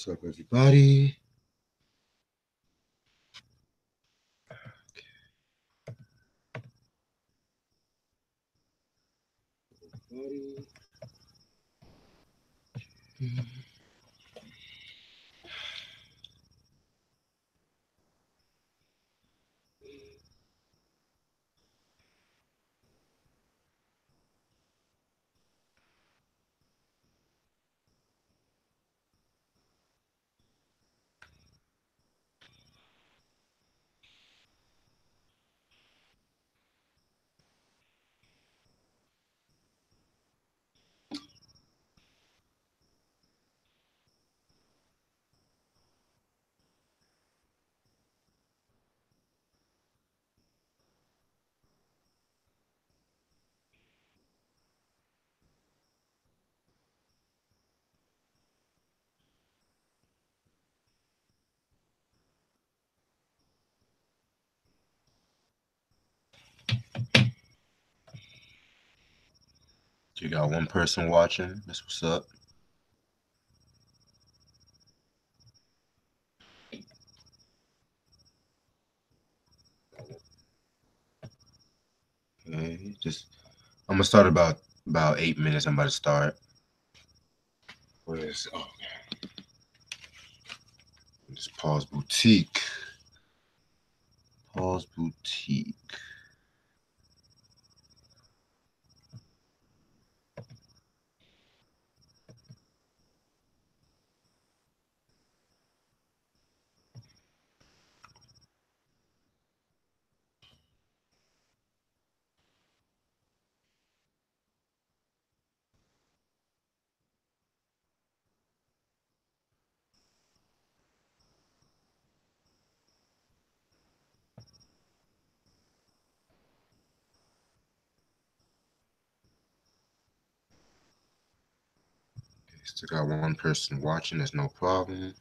What's up, everybody? You got one person watching. That's what's up. Okay, I'm gonna start about 8 minutes. I'm about to start. What is? Oh, okay. Just pause boutique. Pause boutique. Still got one person watching. There's no problem.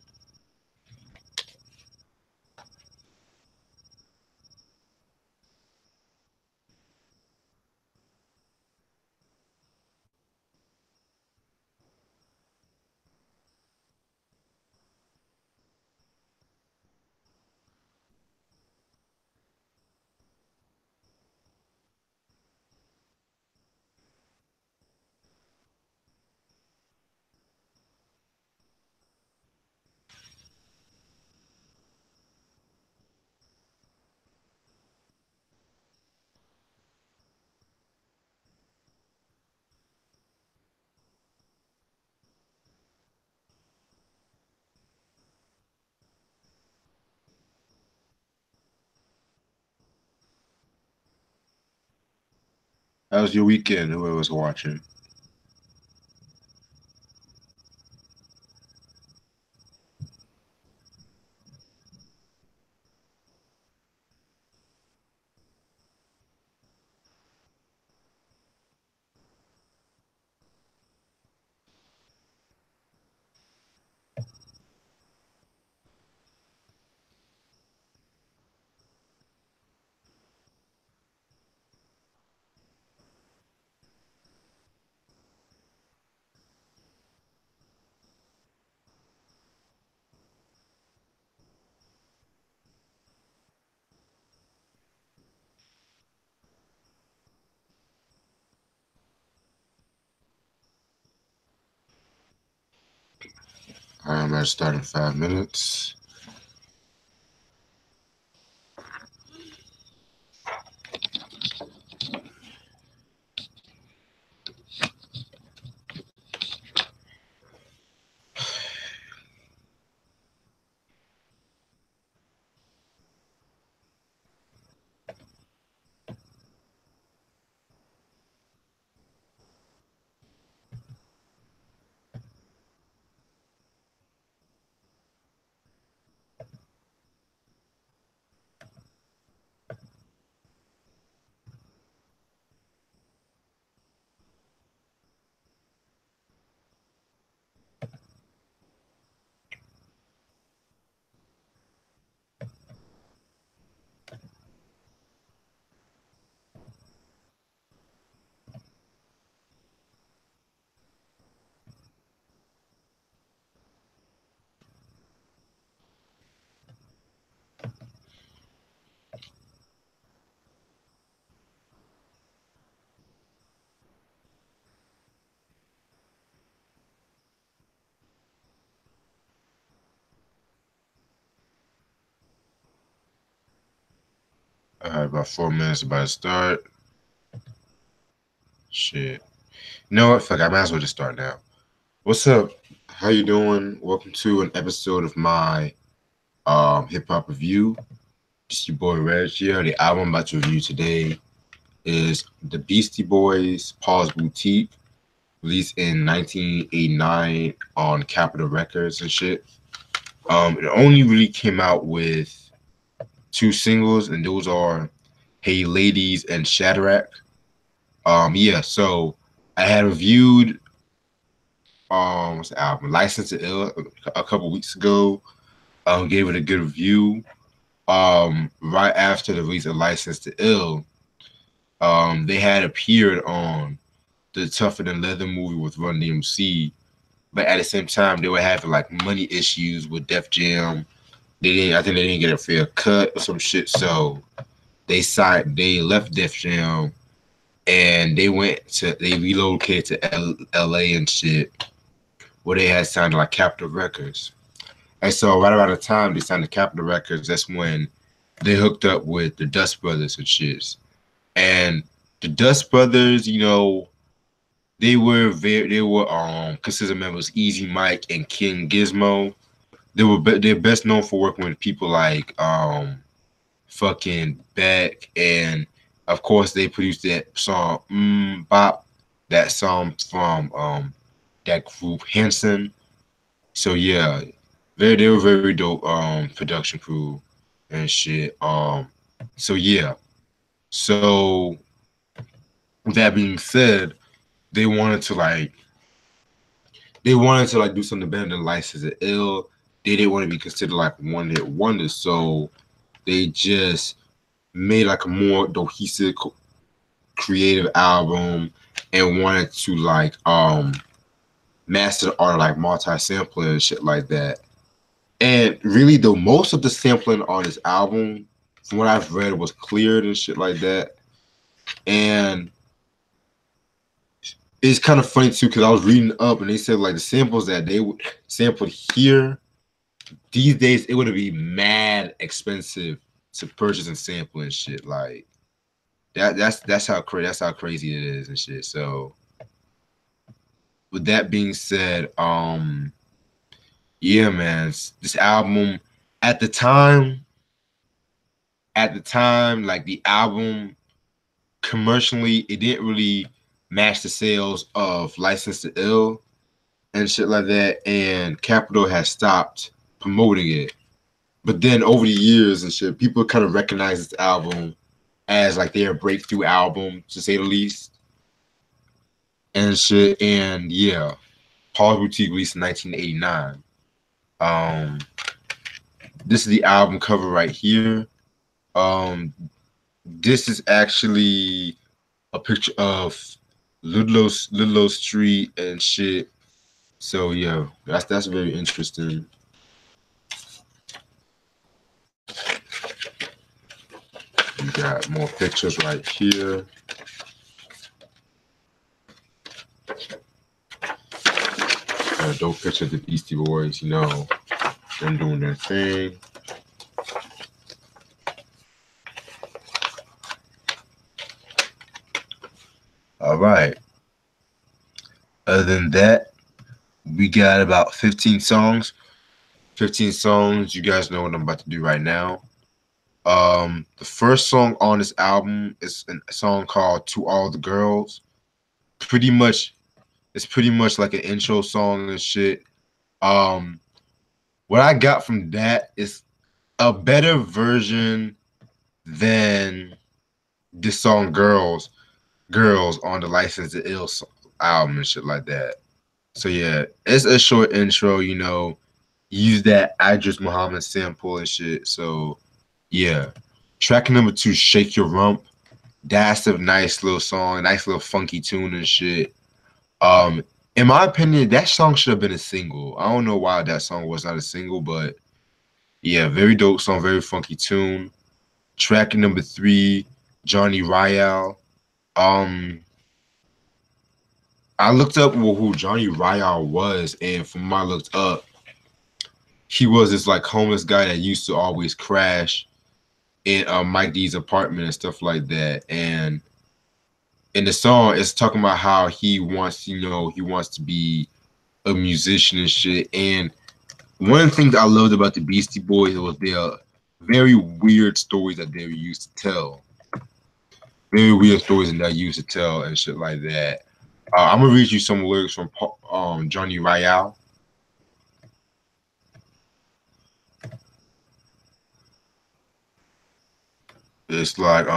How was your weekend? Whoever's watching. I'm about to start in 5 minutes. All right, about 4 minutes about to start. Shit. You know what? Fuck, I might as well just start now. What's up? How you doing? Welcome to an episode of my hip hop review. Just your boy Reg here. The album I'm about to review today is the Beastie Boys Paul's Boutique, released in 1989 on Capitol Records and shit. It only really came out with two singles, and those are Hey Ladies and Shadrach. Yeah, so I had reviewed what's the album? License to Ill a couple weeks ago. Gave it a good review. Right after the release of License to Ill, they had appeared on the Tougher Than Leather movie with Run DMC, but at the same time they were having like money issues with Def Jam. I think they didn't get a fair cut or some shit, so they left Def Jam and they relocated to LA and shit, where they had signed to like Capitol Records. And so right around the time they signed to Capitol Records, that's when they hooked up with the Dust Brothers and shit. And the Dust Brothers, they were considered members Easy Mike and King Gizmo. They're best known for working with people like fucking Beck, and of course they produced that song Bop, that song from that group Henson. So yeah, they were very dope production crew and shit. So yeah. So with that being said, they wanted to like do something better than License to Ill. They didn't want to be considered like one hit wonders, so they just made like a more cohesive, creative album and wanted to like master the art of like multi-sampling and shit like that. And really, though, most of the sampling on this album, from what I've read, was cleared and shit like that. And it's kind of funny too, because I was reading up and they said like the samples that they sampled here, these days it would be mad expensive to purchase and sample and shit. Like that's how crazy it is and shit. So with that being said, yeah, man, this album at the time, like the album commercially, it didn't really match the sales of License to Ill and shit like that, and Capitol has stopped promoting it. But then over the years and shit, people kind of recognize this album as like their breakthrough album, to say the least, and shit. And yeah, Paul's Boutique released in 1989. This is the album cover right here. This is actually a picture of Ludlow Street and shit. So yeah, that's very interesting. You got more pictures right here. Got a dope picture of the Beastie Boys, them doing their thing. All right. Other than that, we got about 15 songs. 15 songs. You guys know what I'm about to do right now. The first song on this album is a song called "To All the Girls." It's pretty much like an intro song and shit. What I got from that is a better version than this song "Girls" on the License to Ill album and shit like that. So yeah, it's a short intro, use that Idris Muhammad sample and shit. So yeah. Track number 2, Shake Your Rump. That's a nice little song, nice little funky tune and shit. In my opinion, that song should have been a single. I don't know why that song was not a single, but yeah, very dope song, very funky tune. Track number 3, Johnny Ryall. I looked up who Johnny Ryall was, and from what I looked up, he was this like homeless guy that used to always crash in Mike D's apartment and stuff like that. And in the song, it's talking about how he wants, he wants to be a musician and shit. And one of the things I loved about the Beastie Boys was their very weird stories that they used to tell. Very weird stories that they used to tell and shit like that. I'm gonna read you some lyrics from Johnny Royale. It's like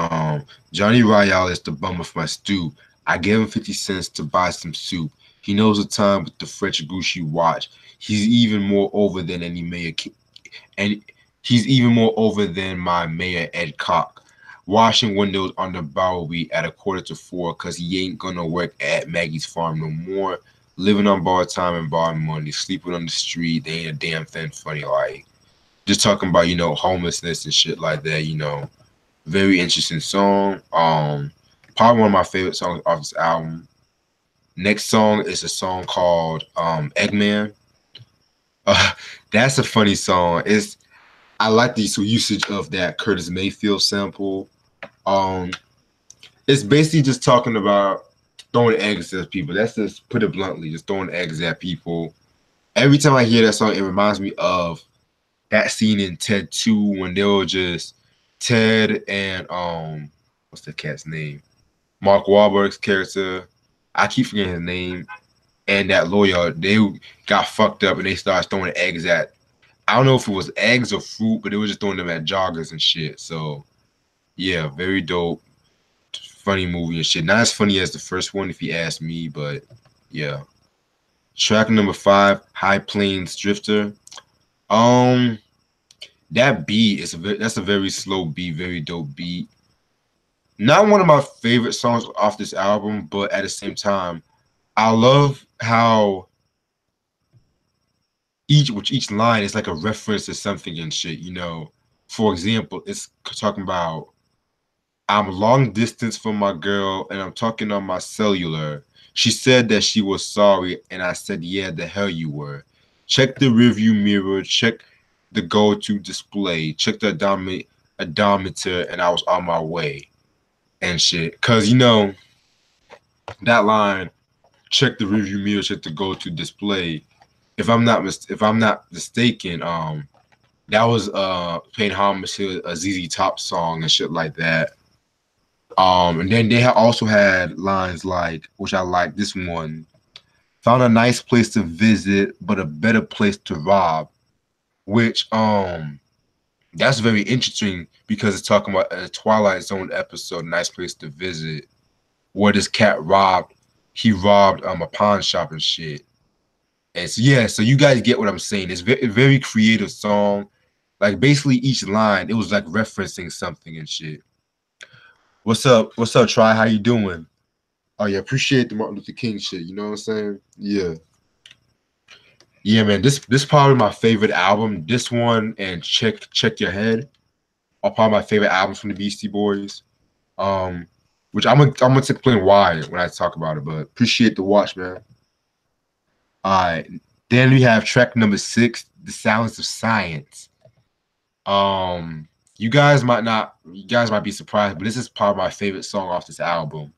Johnny Royale is the bum of my stew. I gave him 50 cents to buy some soup. He knows the time with the French Gucci watch. He's even more over than any mayor, and he's even more over than my mayor Ed Koch. Washing windows on the Bowery at 3:45 because he ain't gonna work at Maggie's farm no more. Living on borrowed time and borrowed money, sleeping on the street. They ain't a damn thing funny. Like just talking about homelessness and shit like that. Very interesting song. Probably one of my favorite songs off this album. Next song is a song called Eggman. Uh, that's a funny song. I like the usage of that Curtis Mayfield sample. Um, it's basically just talking about throwing eggs at people. That's just put it bluntly, just throwing eggs at people. Every time I hear that song, it reminds me of that scene in Ted 2 when they were just Ted and what's the cat's name? Mark Wahlberg's character. I keep forgetting his name. And that lawyer, they got fucked up and they started throwing eggs at. I don't know if it was eggs or fruit, but they were just throwing them at joggers and shit. So yeah, very dope, funny movie and shit. Not as funny as the first one, if you ask me, but yeah. Track number 5, High Plains Drifter. Um, that beat that's a very slow beat, very dope beat. Not one of my favorite songs off this album, but at the same time, I love how each line is like a reference to something and shit. For example, it's talking about I'm long distance from my girl and I'm talking on my cellular. She said that she was sorry and I said, yeah, the hell you were. Check the rearview mirror, check the go-to display, check the odometer, and I was on my way and shit. Cause that line, check the rearview mirror, check the go-to display. If I'm not mistaken, that was paying homage to a ZZ Top song and shit like that. And then they also had lines like, which I like this one, found a nice place to visit, but a better place to rob, which that's very interesting because it's talking about a Twilight Zone episode, nice place to visit, where this cat he robbed a pawn shop and shit. And so yeah, so you guys get what I'm saying. It's very creative song. Like basically each line, it was like referencing something and shit. What's up? What's up, Try? How you doing? Oh yeah, appreciate the Martin Luther King shit. You know what I'm saying? Yeah. Yeah, man. This probably my favorite album. This one and Check Your Head are probably my favorite albums from the Beastie Boys. Um, which I'm gonna explain why when I talk about it, but appreciate the watch, man. All right. Then we have track number 6, The Sounds of Science. Um, you guys might be surprised, but this is probably my favorite song off this album.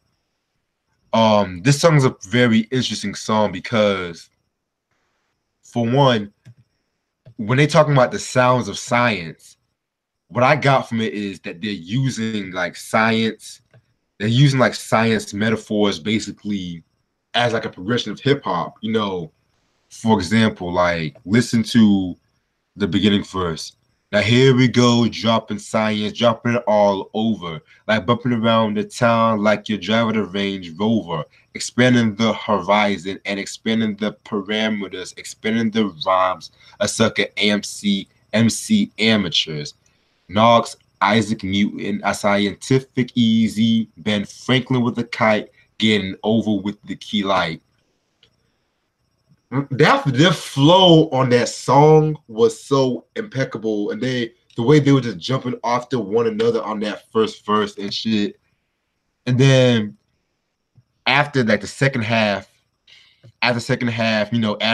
This song is a very interesting song because, for one, when they talking about the sounds of science, what I got from it is that they're using like science, they're using like science metaphors basically as like a progression of hip hop. For example, like listen to the beginning verse. Now here we go, dropping science, dropping it all over, like bumping around the town like you're driving a Range Rover, expanding the horizon and expanding the parameters, expanding the rhymes, a sucker MC amateurs, Knox, Isaac Newton, a scientific easy, Ben Franklin with a kite, getting over with the key light. Their flow on that song was so impeccable, and the way they were just jumping after one another on that first verse and shit. And then after like the second half, Ad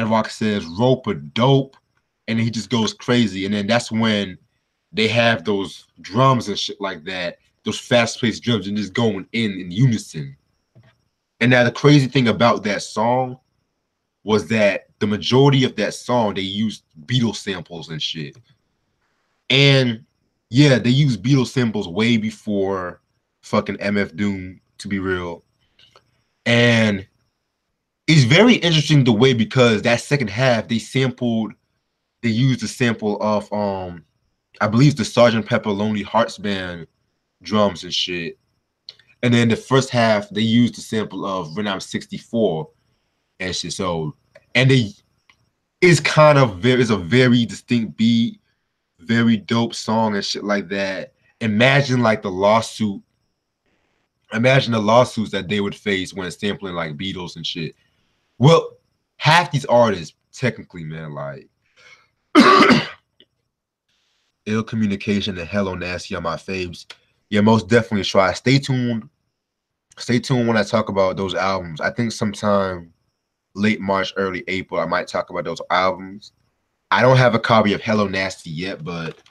Rock says rope a dope, and then he just goes crazy. And then that's when they have those drums and shit like that, those fast-paced drums and just going in unison. And now the crazy thing about that song was that the majority of that song they used Beatles samples and shit. And yeah, they used Beatles samples way before fucking MF Doom, to be real. And it's very interesting the way, because that second half they used a sample of I believe the Sergeant Pepper Lonely Hearts Band drums and shit. And then the first half they used a sample of When I'm 64 and shit. So and they it's kind of it's a very distinct beat, very dope song and shit like that. Imagine like the lawsuit. Imagine the lawsuits that they would face when sampling like Beatles and shit. Well, half these artists, technically, man, like Ill Communication and Hello Nasty are my faves. Yeah, most definitely try. Stay tuned. Stay tuned when I talk about those albums. I think sometime late March, early April, I might talk about those albums. I don't have a copy of Hello Nasty yet, but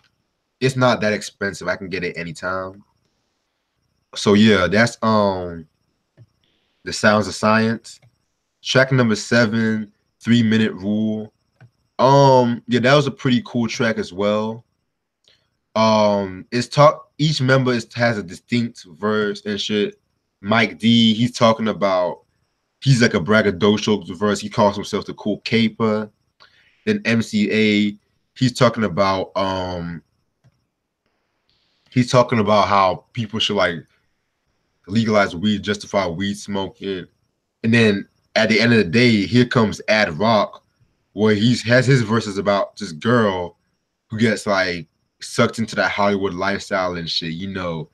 it's not that expensive. I can get it anytime. So yeah, that's The Sounds of Science. Track number 7, 3 Minute Rule. Yeah, that was a pretty cool track as well. It's talk each member has a distinct verse and shit. Mike D, he's talking about he's like a braggadocio verse. He calls himself the cool caper. Then MCA, he's talking about how people should like legalize weed, justify weed smoking. And then at the end of the day, here comes Ad Rock, where he has his verses about this girl who gets like sucked into that Hollywood lifestyle and shit, you know.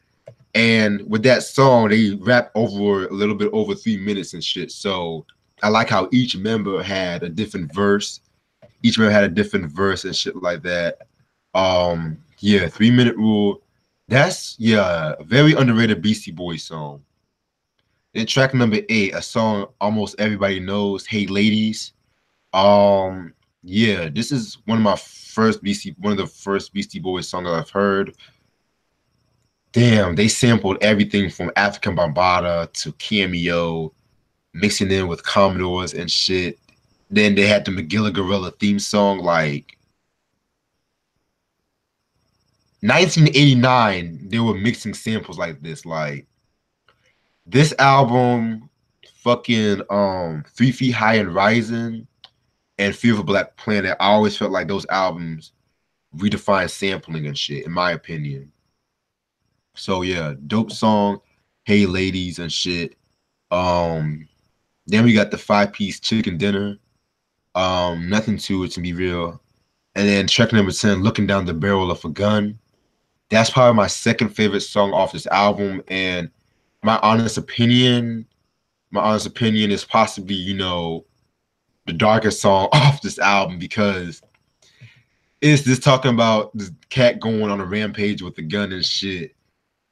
And with that song, they rap over a little bit over 3 minutes and shit. So I like how each member had a different verse. Each member had a different verse and shit like that. Yeah, 3 Minute Rule. That's a very underrated Beastie Boys song. Then track number 8, a song almost everybody knows, Hey Ladies. Yeah, this is one of the first Beastie Boys songs I've heard. Damn, they sampled everything from African Bambaataa to Cameo, mixing in with Commodores and shit. Then they had the McGilla Gorilla theme song, like 1989. They were mixing samples like this. Like this album, fucking 3 Feet High and Rising, and Fear of a Black Planet. I always felt like those albums redefined sampling and shit, in my opinion. So yeah, dope song, Hey Ladies and shit. Then we got the 5-piece chicken dinner. Nothing to it, to be real. And then track number 10, Looking Down the Barrel of a Gun. That's probably my second favorite song off this album. And my honest opinion is possibly, the darkest song off this album, because it's just talking about this cat going on a rampage with a gun and shit.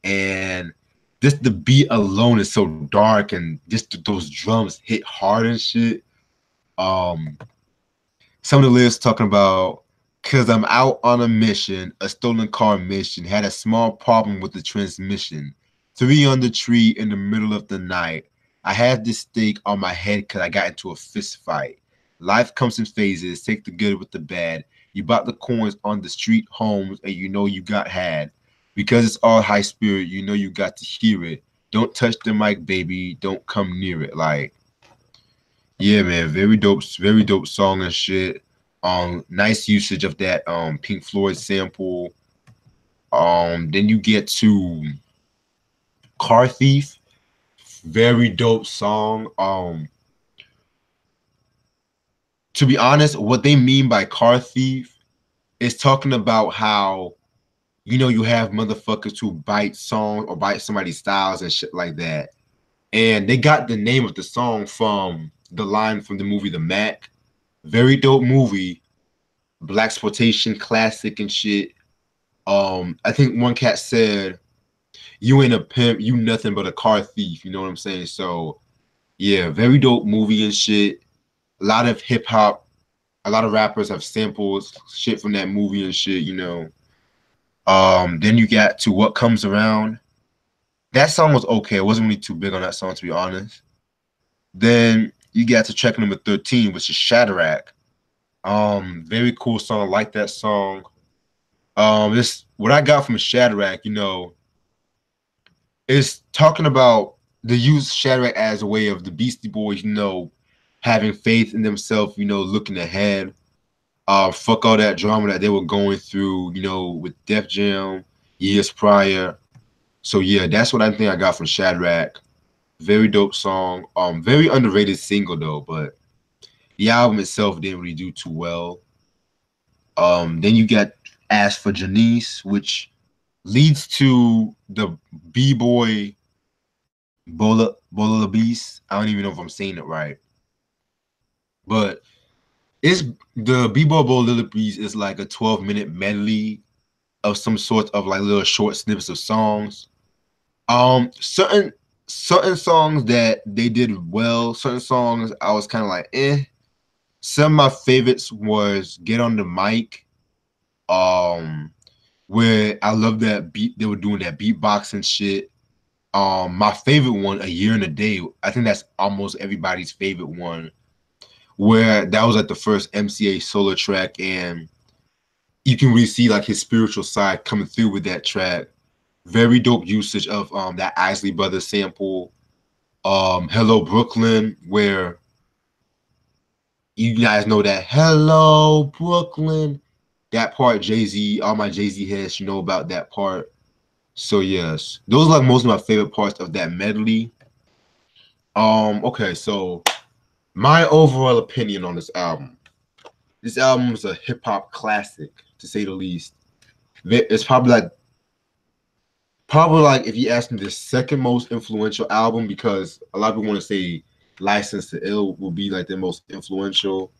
And just the beat alone is so dark, and just those drums hit hard and shit. Some of the lyrics talking about, cause I'm out on a mission, a stolen car mission, had a small problem with the transmission. 3 on the tree in the middle of the night. I had this stake on my head cause I got into a fist fight. Life comes in phases, take the good with the bad. You bought the coins on the street homes and you know you got had. Because it's all high spirit, you know you got to hear it. Don't touch the mic, baby. Don't come near it. Like, yeah, man, very dope song and shit. Nice usage of that Pink Floyd sample. Then you get to Car Thief. Very dope song. To be honest, what they mean by Car Thief is talking about how, you have motherfuckers who bite songs or bite somebody's styles and shit like that. And they got the name of the song from the line from the movie The Mac. Very dope movie. Blaxploitation classic and shit. I think one cat said, "You ain't a pimp, you nothing but a car thief." You know what I'm saying? So yeah, very dope movie and shit. A lot of hip hop, a lot of rappers have samples shit from that movie and shit, Then you got To What Comes Around. That song was okay. I wasn't really too big on that song, to be honest. Then you got to track number 13, which is Shadrach. Very cool song. I like that song. This what I got from Shadrach, is talking about the use Shadrach as a way of the Beastie Boys, having faith in themselves, looking ahead. Fuck all that drama that they were going through, with Def Jam years prior. So yeah, that's what I think I got from Shadrach. Very dope song. Very underrated single though, but the album itself didn't really do too well. Then you got Ask for Janice, which leads to the B-Boy Bola the Beast. I don't even know if I'm saying it right. But it's the B-Boy Bola the Beast is like a 12-minute medley of some sort of like little short snippets of songs. Certain songs that they did well, certain songs I was kind of like, eh. Some of my favorites was Get on the Mic, um, where I love that beat. They were doing that beatboxing shit. My favorite one, A Year and a Day. I think that's almost everybody's favorite one. Where that was like the first MCA solo track, and you can really see like his spiritual side coming through with that track. Very dope usage of that Isley Brothers sample. Hello Brooklyn, where you guys know that Hello Brooklyn. That part, Jay-Z, all my Jay-Z heads, about that part. So yes, those are like most of my favorite parts of that medley. Okay, so my overall opinion on this album. This album is a hip hop classic, to say the least. It's probably like if you ask me the second most influential album, because a lot of people want to say License to Ill will be like the most influential.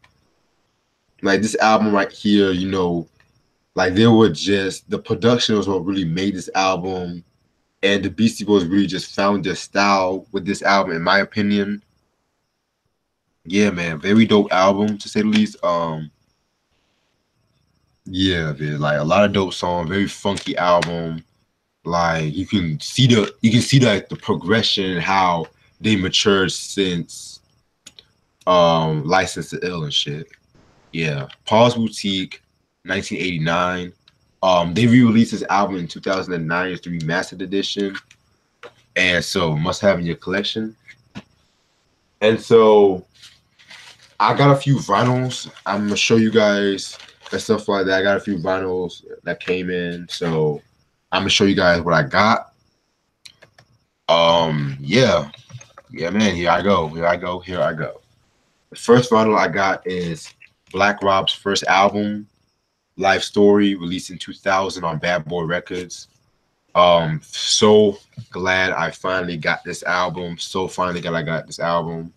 Like this album right here, like there were just the production was what really made this album, and the Beastie Boys really just found their style with this album, in my opinion. Yeah, man, very dope album to say the least. Yeah, man, like a lot of dope songs, very funky album. Like you can see like the progression, how they matured since License to Ill and shit. Yeah. Paul's Boutique, 1989. They re-released this album in 2009 as the remastered edition. And so must have in your collection. And so I got a few vinyls. I'm gonna show you guys and stuff like that. I got a few vinyls that came in. So I'm gonna show you guys what I got. Yeah. Yeah, man. Here I go. Here I go. Here I go. The first vinyl I got is Black Rob's first album, Life Story, released in 2000 on Bad Boy Records. So glad I finally got this album. So finally glad I got this album.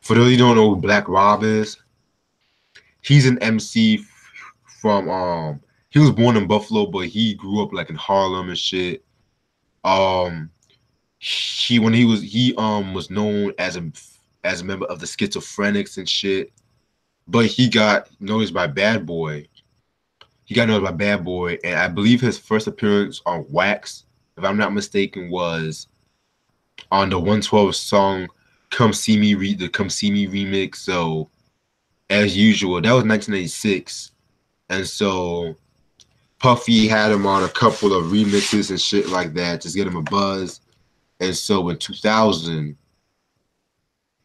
For those who don't know who Black Rob is, he's an MC from he was born in Buffalo, but he grew up like in Harlem and shit. Um he was known as a member of the Schizophrenics and shit, but he got noticed by Bad Boy. He got noticed by Bad Boy, and I believe his first appearance on Wax, if I'm not mistaken, was on the 112 song "Come See Me" the "Come See Me" remix. So as usual, that was 1996, and so Puffy had him on a couple of remixes and shit like that, just get him a buzz. And so in 2000,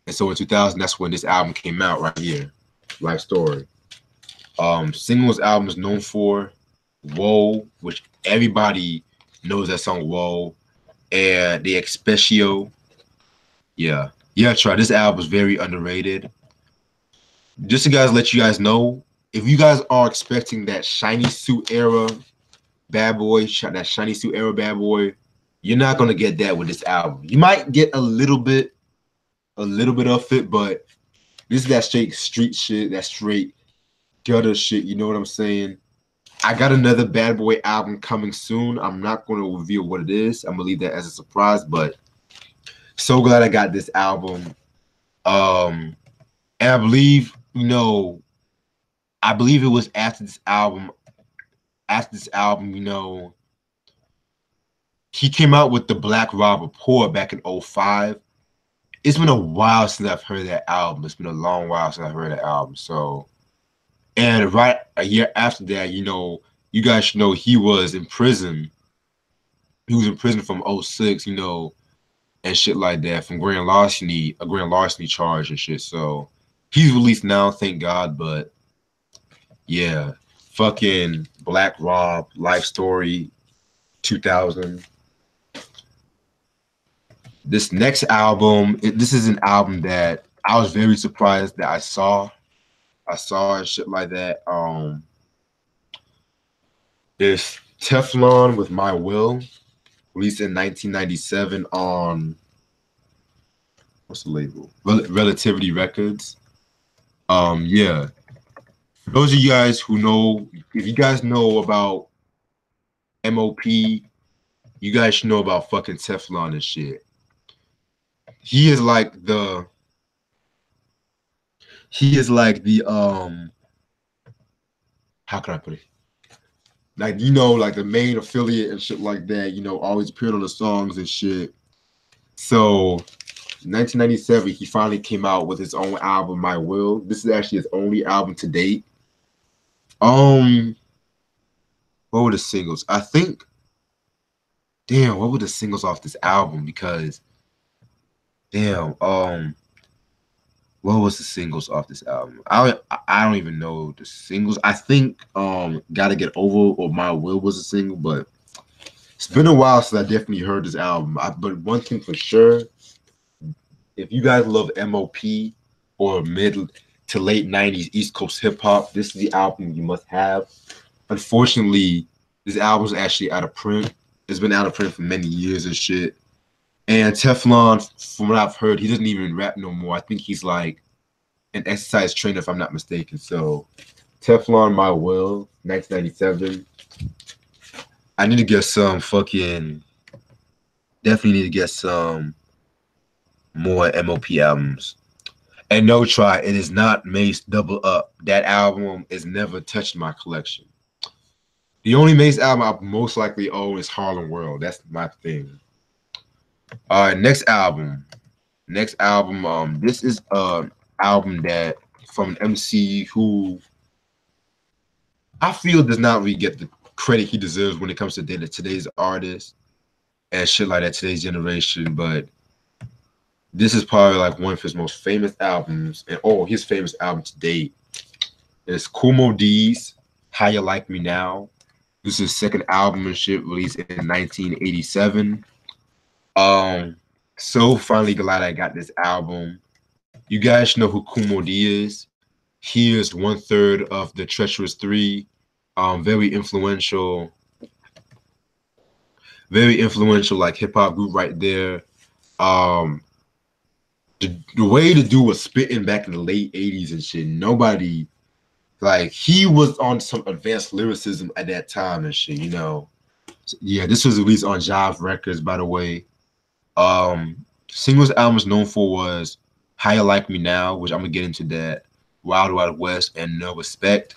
that's when this album came out right here, Life Story. Singles album is known for Whoa, which everybody knows that song Whoa, and the Expetio. Yeah. Yeah, try. This album is very underrated. Just to let you guys know, if you guys are expecting that shiny suit era Bad Boy, that shiny suit era Bad Boy, you're not gonna get that with this album. You might get a little bit of it, but this is that straight street shit, that straight gutter shit. You know what I'm saying? I got another Bad Boy album coming soon. I'm not going to reveal what it is. I'm gonna leave that as a surprise. But so glad I got this album. And I believe it was after this album after this album, he came out with the Black Rob Report back in '05. It's been a while since I've heard that album. It's been a long while since I've heard that album. So, and right a year after that, you guys should know he was in prison. He was in prison from '06, and shit like that from a grand larceny charge and shit. So he's released now, thank God. But yeah, fucking Black Rob, Life Story, 2000. This next album, this is an album that I was very surprised that I saw. I saw and shit like that. There's Teflon with My Will, released in 1997 on what's the label? Relativity Records. Yeah. For those of you guys who know, if you guys know about MOP, you guys should know about fucking Teflon and shit. He is like the how can I put it? Like, like the main affiliate and shit like that, always appeared on the songs and shit. So 1997, he finally came out with his own album, My Will. This is actually his only album to date. What were the singles? I think, damn, what were the singles off this album? Because, damn, what was the singles off this album? I don't even know the singles. I think Gotta Get Over or My Will was a single, but it's been a while since I definitely heard this album. But one thing for sure, if you guys love MOP or mid to late 90s East Coast hip hop, this is the album you must have. Unfortunately, this album is actually out of print. It's been out of print for many years and shit. And Teflon, from what I've heard, he doesn't even rap no more. I think he's like an exercise trainer, if I'm not mistaken. So, Teflon, My Will, 1997. I need to get some definitely need to get some more MOP albums. And no try, it is not Mace Double Up. That album is never touched my collection. The only Mace album I most likely own is Harlem World. That's my thing. All right, next album. This is an album that from an MC who I feel does not really get the credit he deserves when it comes to today's artists and shit like that, today's generation. But this is probably like one of his most famous albums, and his famous album to date. It's Kumo D's How You Like Me Now. This is his second album and shit, released in 1987. So finally glad I got this album. You guys know who Kumo D is. He is 1/3 of the Treacherous Three. Very influential like hip hop group right there. The way the dude was spitting back in the late 80s and shit, nobody, like, he was on some advanced lyricism at that time and shit, Yeah, this was released on Jive Records, by the way. Singles album is known for was How You Like Me Now, which I'm gonna get into that, Wild Wild West, and No Respect.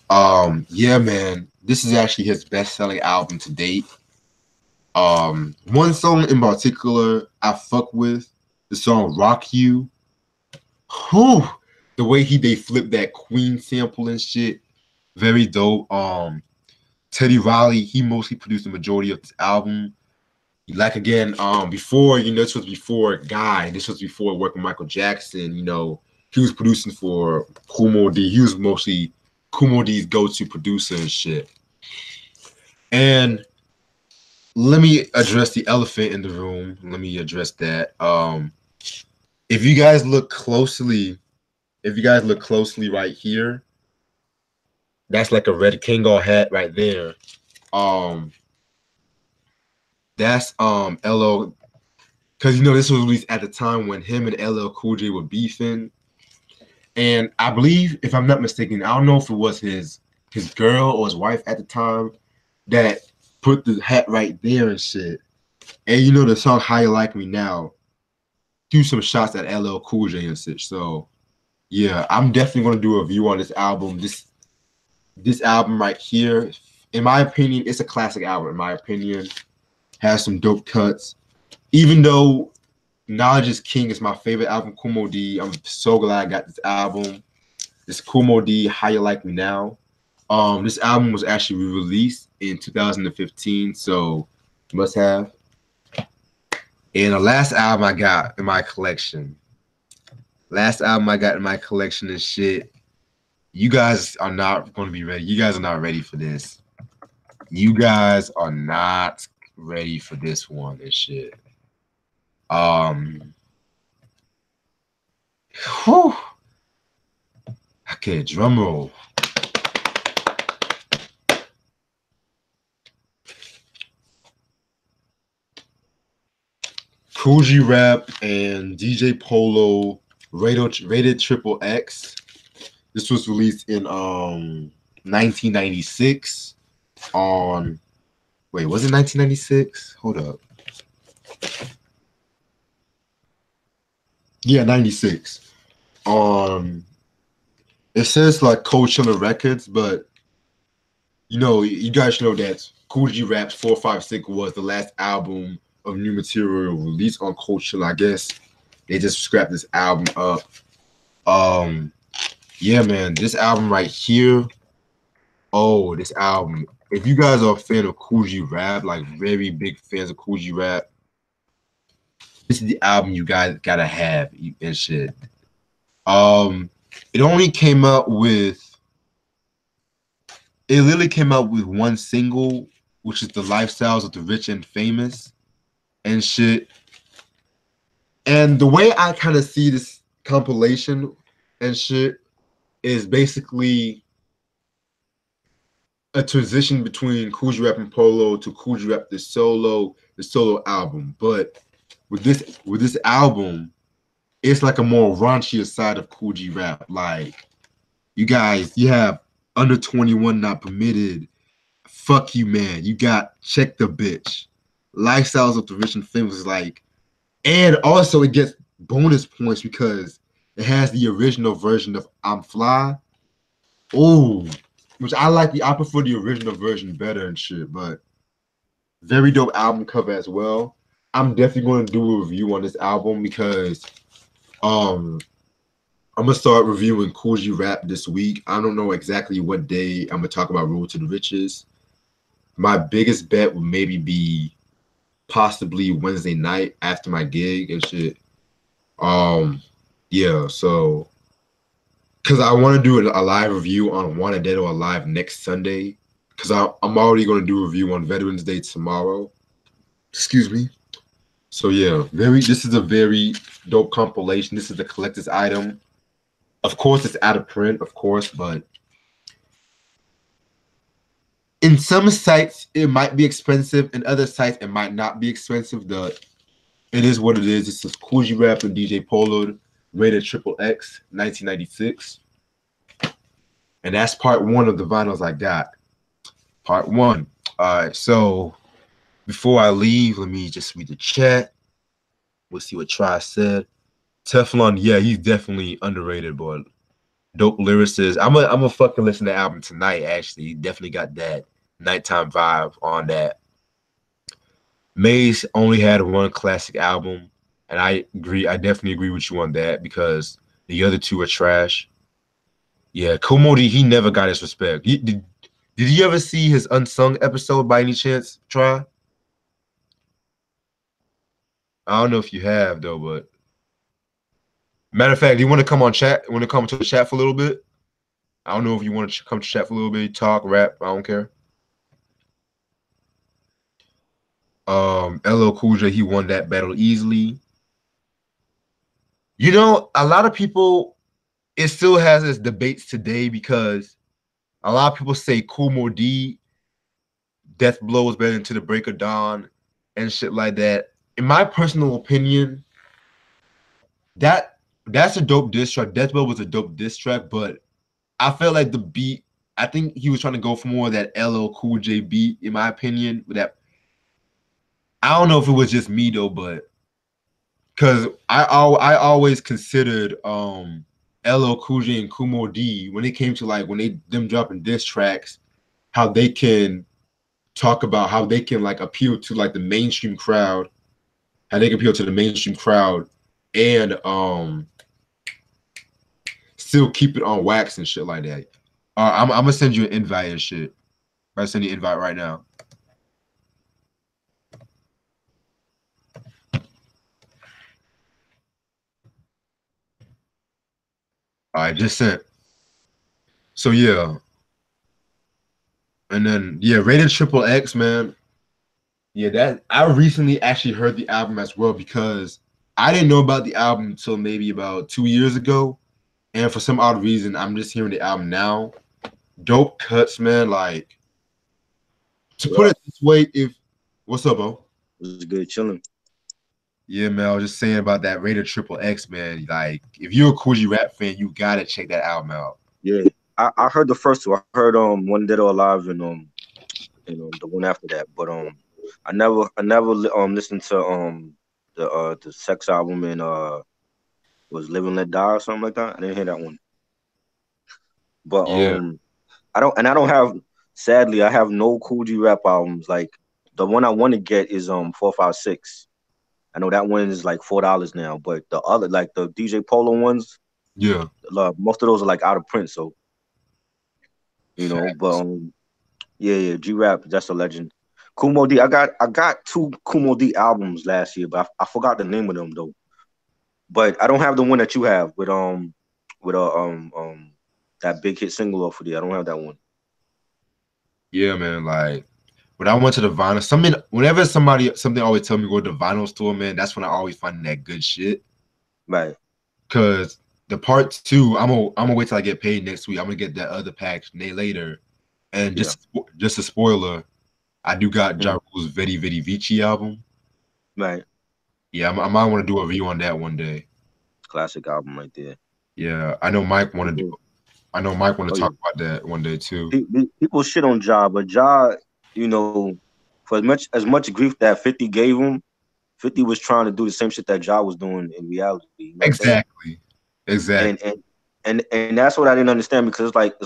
Yeah, man, this is actually his best-selling album to date. One song in particular I fuck with, the song Rock You. Whew, the way they flipped that Queen sample and shit, very dope. Teddy Riley, he mostly produced the majority of this album. Like, again, before, this was before Guy. This was before working with Michael Jackson. He was producing for Kumo D. He was mostly Kumo D's go-to producer and shit. And let me address the elephant in the room. Let me address that. If you guys look closely right here, that's like a red Kangol hat right there. That's LL, because this was released at the time when him and LL Cool J were beefing, and I believe, if I'm not mistaken, I don't know if it was his girl or his wife at the time that put the hat right there and shit. And the song How You Like Me Now, do some shots at LL Cool J and shit. So yeah, I'm definitely gonna do a review on this album. This album right here, in my opinion, it's a classic album. In my opinion, has some dope cuts. Even though Knowledge is King is my favorite album, Kumo D. I'm so glad I got this album. This Kumo D, How You Like Me Now. This album was actually re-released in 2015, so must have. And the last album I got in my collection, and shit. You guys are not going to be ready. You guys are not ready for this. You guys are not ready for this one and shit. Um, whew. Okay, drum roll. Coogee Rap and DJ Polo rated Triple X. This was released in 1996 on wait, was it 1996? Hold up. Yeah, 96. It says like Coachella Records, but you know, you guys know that Coogee Rap's 456 was the last album of new material released on Coachella. I guess they just scrapped this album up. Yeah, man, this album right here. Oh, this album. If you guys are a fan of Coogee Rap, like very big fans of Coogee Rap, this is the album you guys gotta have and shit. It only came out with it literally came out with one single, which is the lifestyles of the rich and famous and shit. And the way I kind of see this compilation and shit is basically a transition between Coogee Rap and Polo to Coogee Rap the solo album. But with this album, it's like a more raunchier side of Coogee Rap. Like you guys, you have Under 21 Not Permitted, Fuck You Man, you got Check the Bitch, Lifestyles of the Rich and Famous, like, and also it gets bonus points because it has the original version of I'm Fly. Oh, which I prefer the original version better and shit, but very dope album cover as well. I'm definitely going to do a review on this album because um I'm gonna start reviewing Coogee Rap this week. I don't know exactly what day I'm gonna talk about Road to the Riches. My biggest bet would maybe be possibly Wednesday night after my gig and shit. Yeah, so because I want to do a live review on Wanted Dead or Alive next Sunday. Because I'm already going to do a review on Veterans Day tomorrow. Excuse me. So yeah, this is a very dope compilation. This is a collector's item. Of course, it's out of print, of course, but in some sites it might be expensive. In other sites it might not be expensive. It is what it is. This is Coogee Rap and DJ Polo, rated Triple X, 1996. And that's part one of the vinyls I got. Part one. All right, so before I leave, let me just read the chat. We'll see what Try said. Teflon, yeah, he's definitely underrated, but dope lyricist. I'm a fucking listen to the album tonight, actually. He definitely got that nighttime vibe on that. Maze only had one classic album, and I agree. I definitely agree with you on that because the other two are trash. Yeah, Komodi, he never got his respect. Did you ever see his unsung episode by any chance? Try. I don't know if you have though, but matter of fact, do you want to come on chat? Want to come to the chat for a little bit? I don't know if you want to come to chat for a little bit, talk, rap. I don't care. LL Cool J, he won that battle easily. You know, a lot of people, it still has its debates today because a lot of people say Kumo D, Death Blow is better than To the Break of Dawn and shit like that. In my personal opinion, that's a dope diss track. Death Blow was a dope diss track, but I felt like the beat, I think he was trying to go for more of that LL Cool J beat, in my opinion. With that, I don't know if it was just me though, but because I always considered LL Cool J and Kumo D when it came to like when they them dropping diss tracks, how they can talk about how they can like appeal to like the mainstream crowd, how they can appeal to the mainstream crowd, and still keep it on wax and shit like that. I'm gonna send you an invite and shit. I send you an invite right now. I just sent. So yeah, and then yeah, Rated Triple X, man. Yeah, that I recently actually heard the album as well because I didn't know about the album until maybe about 2 years ago, and for some odd reason, I'm just hearing the album now. Dope cuts, man. Like to What put up? it this way, if what's up, bro? Was good chilling. Yeah, man. I was just saying about that Rated Triple X, man. Like, if you're a Coogee rap fan, you gotta check that album out. Yeah, I heard the first two. I heard One Dead or Alive and the one after that. But I never listened to the Sex album and was Live and Let Die or something like that. I didn't hear that one. But Yeah, I don't have, sadly, I have no Cool G rap albums. Like the one I want to get is 456. I know that one is like $4 now, but the other, like the DJ Polo ones, yeah. most of those are like out of print. So but Facts. yeah, G Rap, that's a legend. Kumo D, I got two Kumo D albums last year, but I forgot the name of them though. But I don't have the one that you have with that big hit single off of there. I don't have that one. Yeah, man. Like when I went to the vinyl, something whenever something always tell me go to the vinyl store, man. That's when I always find that good shit. Right. Cause the part two, I'm gonna wait till I get paid next week. I'm gonna get that other pack day later. And Yeah. just a spoiler, I do got Ja Mhm. Rule's Vedi Vedi Vici album. Right. Yeah, I might want to do a review on that one day. Classic album right there. Yeah, I know Mike want to do. People, I know Mike want oh to yeah. talk about that one day too. People shit on Ja, but Ja, you know, for as much grief that 50 gave him, 50 was trying to do the same shit that Ja was doing in reality. You know what I'm saying? Exactly, and exactly, and and that's what I didn't understand because it's like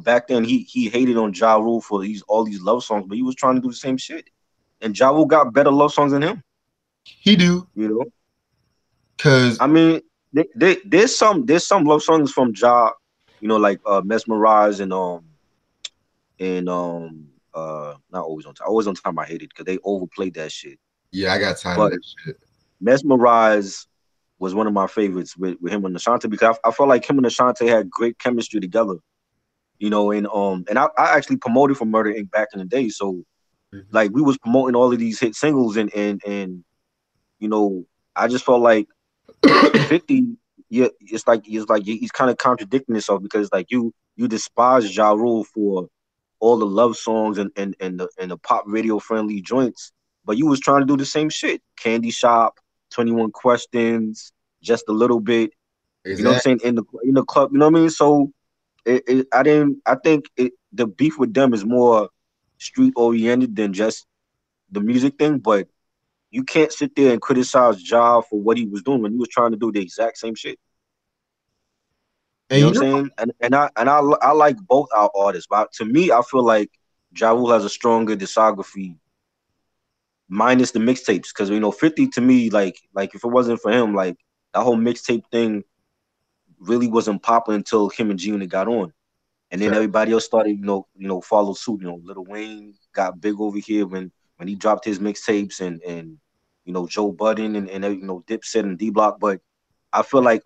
back then he hated on Ja Rule for these all these love songs, but he was trying to do the same shit. And Ja Rule got better love songs than him. he do. You know, Cause I mean, there's some love songs from Ja, like Mesmerize and not always on time. Always on time I hated because they overplayed that shit. yeah, I got tired of But that shit. Mesmerize was one of my favorites with him and Ashanti because I felt like him and Ashanti had great chemistry together. And I actually promoted for Murder Inc. back in the day. So Mhm. like we was promoting all of these hit singles and you know, I just felt like 50, yeah, it's like he's kind of contradicting himself because like you despise Ja Rule for all the love songs and the pop radio friendly joints, but you was trying to do the same shit. Candy Shop, 21 Questions, just a little bit. You know what I'm Exactly. saying in the club. You know what I mean? So I didn't. I think the beef with them is more street oriented than just the music thing. But you can't sit there and criticize Ja for what he was doing when he was trying to do the exact same shit. You And know you what know, I'm saying? And I like both our artists, but to me, I feel like Ja Rule has a stronger discography minus the mixtapes because 50 to me like if it wasn't for him like that whole mixtape thing really wasn't popping until him and G Unit got on. And then everybody else started, follow suit. Lil Wayne got big over here when he dropped his mixtapes and Joe Budden and Dipset and D Block. But I feel like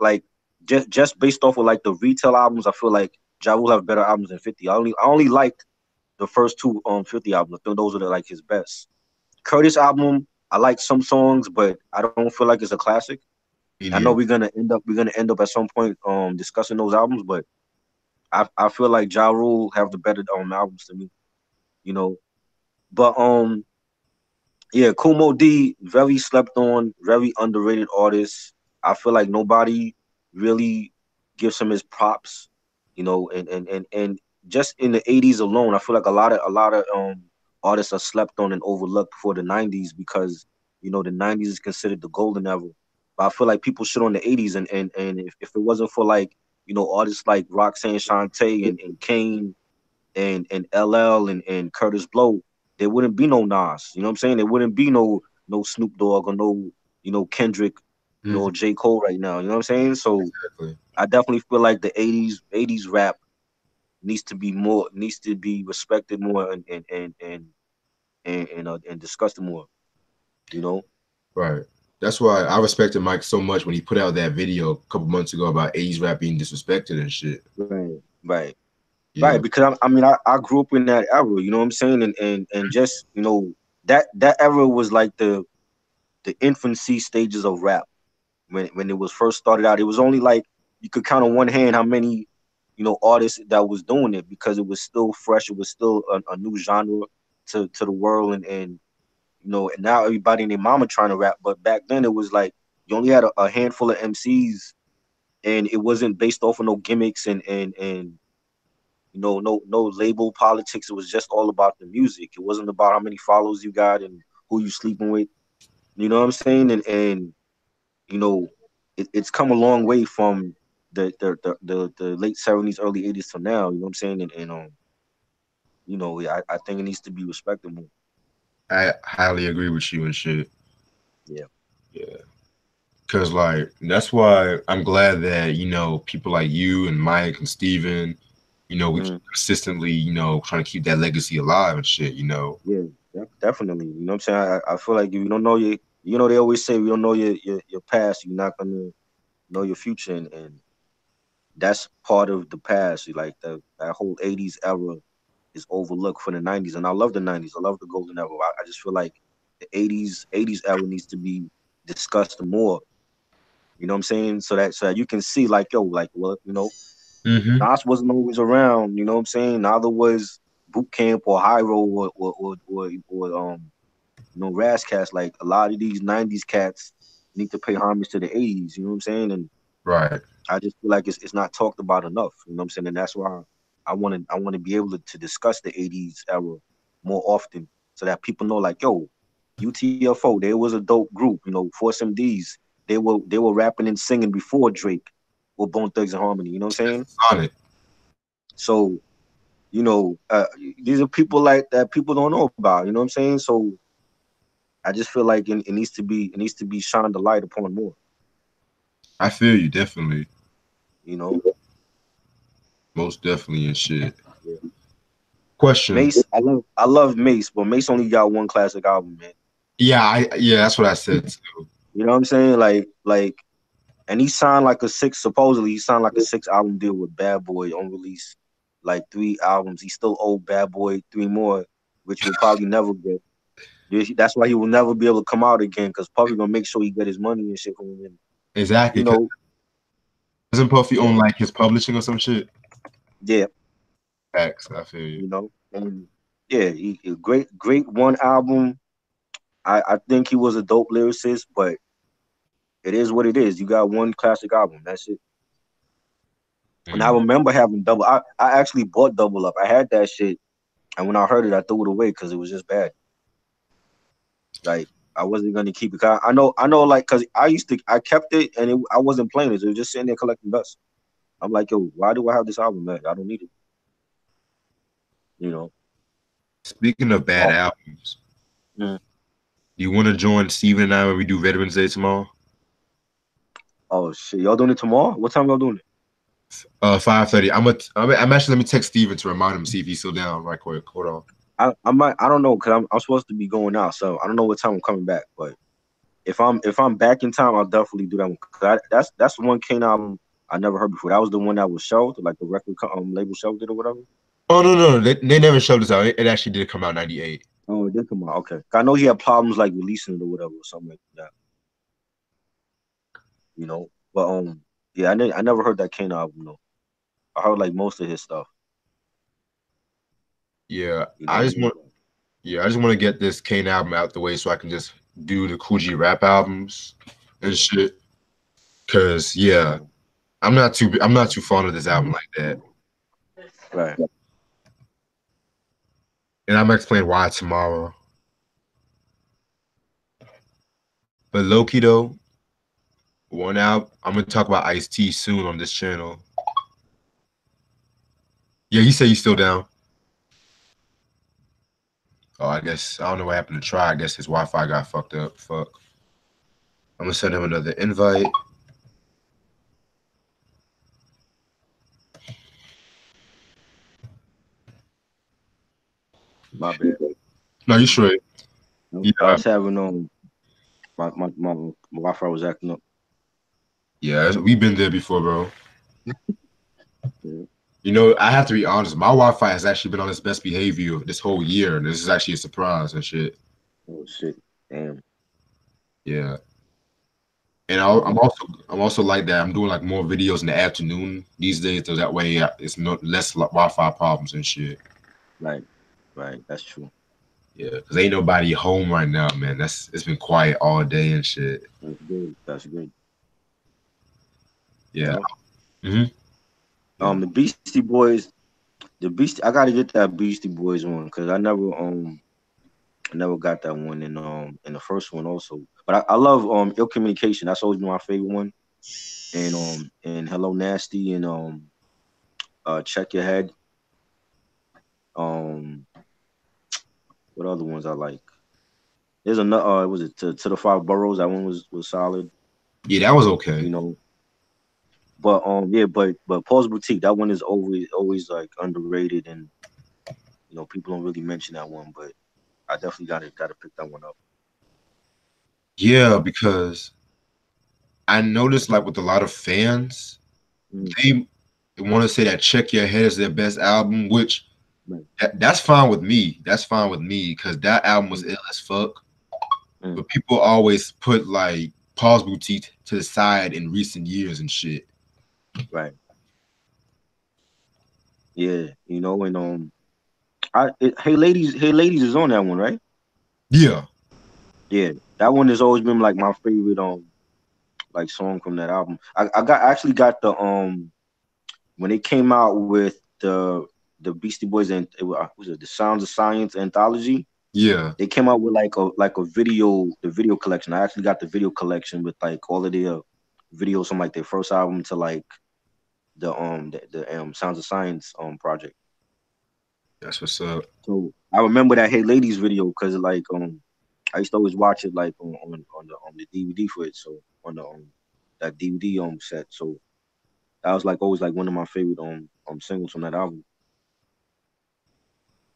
just based off of like the retail albums, I feel like Ja will have better albums than 50. I only like the first two 50 albums. I think those are like his best. Curtis album, I like some songs, but I don't feel like it's a classic. I know Indian. we're gonna end up at some point discussing those albums, but I feel like Ja Rule have the better albums to me, you know. But yeah, Kumo D, very slept on, very underrated artist. I feel like nobody really gives him his props, and just in the '80s alone, I feel like a lot of artists are slept on and overlooked for the '90s because the '90s is considered the golden era. But I feel like people shit on the '80s, and if it wasn't for like artists like Roxanne Shante and Kane and LL and Curtis Blow, there wouldn't be no Nas. You know what I'm saying? There wouldn't be no Snoop Dogg or no Kendrick Mhm. or J Cole right now. You know what I'm saying? So Exactly. I definitely feel like the '80s rap needs to be respected more and discussed more. You know? Right. That's why I respected Mike so much when he put out that video a couple months ago about 80s rap being disrespected and shit. Right, right, Yeah. right. Because I grew up in that era. You know what I'm saying? And just that era was like the infancy stages of rap when it was first started out. It was only like you could count on one hand how many artists that was doing it because it was still fresh. It was still a new genre to the world, and now everybody and their mama trying to rap. But back then it was like you only had a handful of MCs, and it wasn't based off of no gimmicks and no label politics. It was just all about the music. It wasn't about how many followers you got and who you sleeping with. You know what I'm saying? And you know, it's come a long way from the late '70s, early '80s to now. You know what I'm saying? I think it needs to be respected more. I highly agree with you and shit. Yeah. Yeah. Cause like that's why I'm glad that, people like you and Mike and Steven, we Mm, keep consistently, trying to keep that legacy alive and shit. yeah. Definitely. You know what I'm saying? I feel like if you don't know they always say if you don't know your past, you're not gonna know your future, and that's part of the past. Like that whole '80s era is overlooked for the '90s, and I love the '90s. I love the golden era. I just feel like the '80s era needs to be discussed more. You know what I'm saying? So that you can see like like well, Mm-hmm. Nas wasn't always around. You know what I'm saying? Neither was Boot Camp or Hyro or Razcats. Like a lot of these '90s cats need to pay homage to the '80s. You know what I'm saying? And Right. I just feel like it's not talked about enough. You know what I'm saying? And that's why I want to be able to discuss the '80s era more often, so that people know like UTFO, there was a dope group. Force MDs, they were rapping and singing before Drake or Bone Thugs and Harmony. You know what I'm saying? On it. So you know, uh, these are people like that people don't know about. You know what I'm saying? So I just feel like it needs to be shined the light upon more. I feel you definitely. You know, Most definitely and shit. yeah. Question. I love Mace, but Mace only got one classic album, man. Yeah, that's what I said too. You know what I'm saying? And he signed like a six. Supposedly, he signed like a 6 album deal with Bad Boy on release, like 3 albums. He still owed Bad Boy 3 more, which he'll probably never get. That's why he will never be able to come out again, because Puffy gonna make sure he get his money and shit from him. And, Exactly. you Cause know, doesn't Puffy yeah, own like his publishing or some shit? yeah, Facts. I feel you. and yeah, he great one album. I think he was a dope lyricist, but it is what it is. You got one classic album. That's it. And I Mm. remember having double. I actually bought Double Up. I had that shit, and when I heard it, I threw it away because it was just bad. Like I wasn't gonna keep it. 'Cause I know, like, cause I kept it, and I wasn't playing it. It was just sitting there collecting dust. I'm like, yo, why do I have this album, man? I don't need it. You know. Speaking of bad Oh, albums, mm. do you want to join Steven and I when we do Veterans Day tomorrow? Oh shit, y'all doing it tomorrow? What time y'all doing it? 5:30. I'm actually let me text Steven to remind him see if he's still down right quick. Hold on. I might. I don't know, cause I'm supposed to be going out, so I don't know what time I'm coming back. But if I'm back in time, I'll definitely do that one. 'Cause that's the one Kane album I never heard before. That was the one that was shelved, like the record label shelved it or whatever. Oh no, they never showed us out. It actually did come out 98. Oh, it did come out. Okay, I know he had problems like releasing it or whatever or something like that. But yeah, I never heard that Kane album though. I heard like most of his stuff. Yeah, You know what I mean? I just want to get this Kane album out the way so I can just do the Coogee rap albums and Yeah, shit. Cause yeah, yeah. I'm not too fond of this album like that. Right. And I'm gonna explain why tomorrow. But Loki though, One out. I'm gonna talk about Ice T soon on this channel. Yeah, he said he's still down. Oh, I guess I don't know what happened to Try. I guess his Wi-Fi got fucked up. Fuck. I'm gonna send him another invite. My bad. No, you straight. Nope. I Yeah, was having my Wi-Fi was acting up. yeah. We've been there before, bro. Yeah. You know, I have to be honest. My Wi-Fi has actually been on its best behavior this whole year, and this is actually a surprise and shit. Oh shit. Damn. Yeah, and Yeah. I'm also like that. I'm doing like more videos in the afternoon these days, so that way it's no less Wi-Fi problems and shit. Right. Right. That's true. Yeah, because ain't nobody home right now, man. It's been quiet all day and shit. That's good. That's good. You Yeah. know. Hmm. Yeah. The Beastie Boys. The Beastie. I gotta get that Beastie Boys one because I never got that one in the first one also. But I love Ill Communication. That's always been my favorite one. And Hello Nasty and Check Your Head. Um what other ones I like? There's another was it to the Five Boroughs? That one was solid, Yeah, that was okay. you know. But yeah, but Paul's Boutique, that one is always like underrated and people don't really mention that one, but I definitely gotta pick that one up. Yeah, because I noticed like with a lot of fans, Mm, they want to say that Check Your Head is their best album, which right. that's fine with me. That's fine with me because that album was Mm, ill as fuck. mm, But people always put like Paul's Boutique to the side in recent years and shit. right. Yeah, and Hey Ladies is on that one, right? Yeah, Yeah, that one has always been like my favorite like song from that album. I actually got the when they came out with the Beastie Boys and was it the Sounds of Science anthology. yeah, They came out with like a video collection. I actually got the video collection with like all of their videos from like their first album to like the Sounds of Science project. that's what's up. So I remember that Hey Ladies video because like I used to always watch it like on the DVD for it. So on the that DVD set. So that was like always like one of my favorite singles from that album.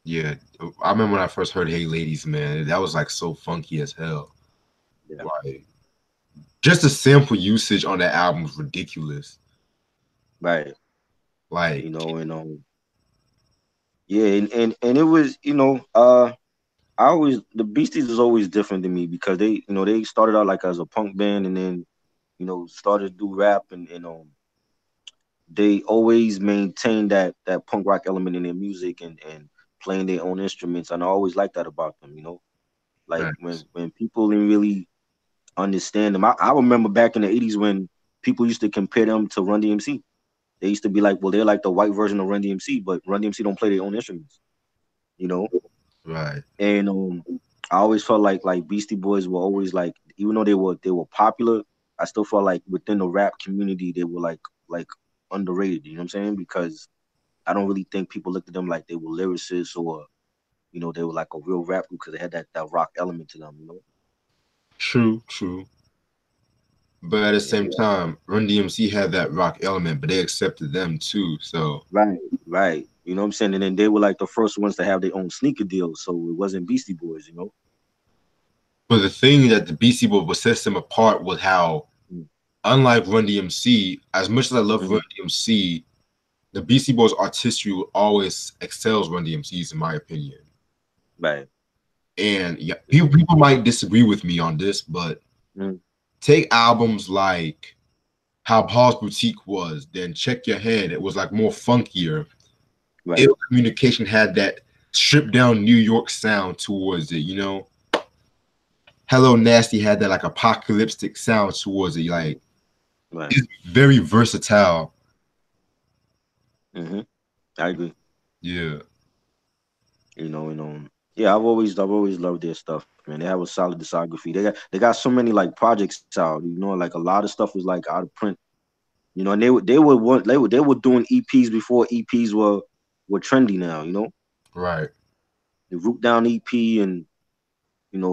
Yeah, I remember when I first heard "Hey Ladies," man. That was like so funky as hell. Yeah. Like just the sample usage on that album was ridiculous. Right. Like And yeah, and it was, I always the Beasties is always different to me because they started out like as a punk band and then, started to do rap and they always maintained that punk rock element in their music and playing their own instruments. And I always liked that about them. Like facts. when people didn't really understand them. I remember back in the 80s when people used to compare them to Run DMC. They used to be like, well, they're like the white version of Run DMC, but Run DMC don't play their own instruments, you know? Right. And I always felt like Beastie Boys were always like, even though they were popular, I still felt like within the rap community they were like underrated, you know what I'm saying? Because I don't really think people looked at them like they were lyricists or, they were like a real rap group because they had that rock element to them. True, true. But at the Yeah. same time, Run DMC had that rock element, but they accepted them too. So, Right, right. You know what I'm saying? And then they were like the first ones to have their own sneaker deal, so it wasn't Beastie Boys. but the thing that the Beastie Boys would set them apart was how, Mm, unlike Run DMC, as much as I love Run mhm. DMC, the Beastie Boys artistry always excels Run DMC's, in my opinion. Right. And yeah, Yeah. people might disagree with me on this, but Mm, take albums like how Paul's Boutique was, then Check Your Head. It was like more funkier. right. Ill Communication had that stripped down New York sound towards it. Hello Nasty had that like apocalyptic sound towards it. Like Right. it's very versatile. Hmm. I agree. Yeah. And Yeah, I've always loved their stuff, man. They have a solid discography. They got so many like projects out. Like a lot of stuff was like out of print. And they were doing EPs before EPs were trendy now. Right. The Root Down EP and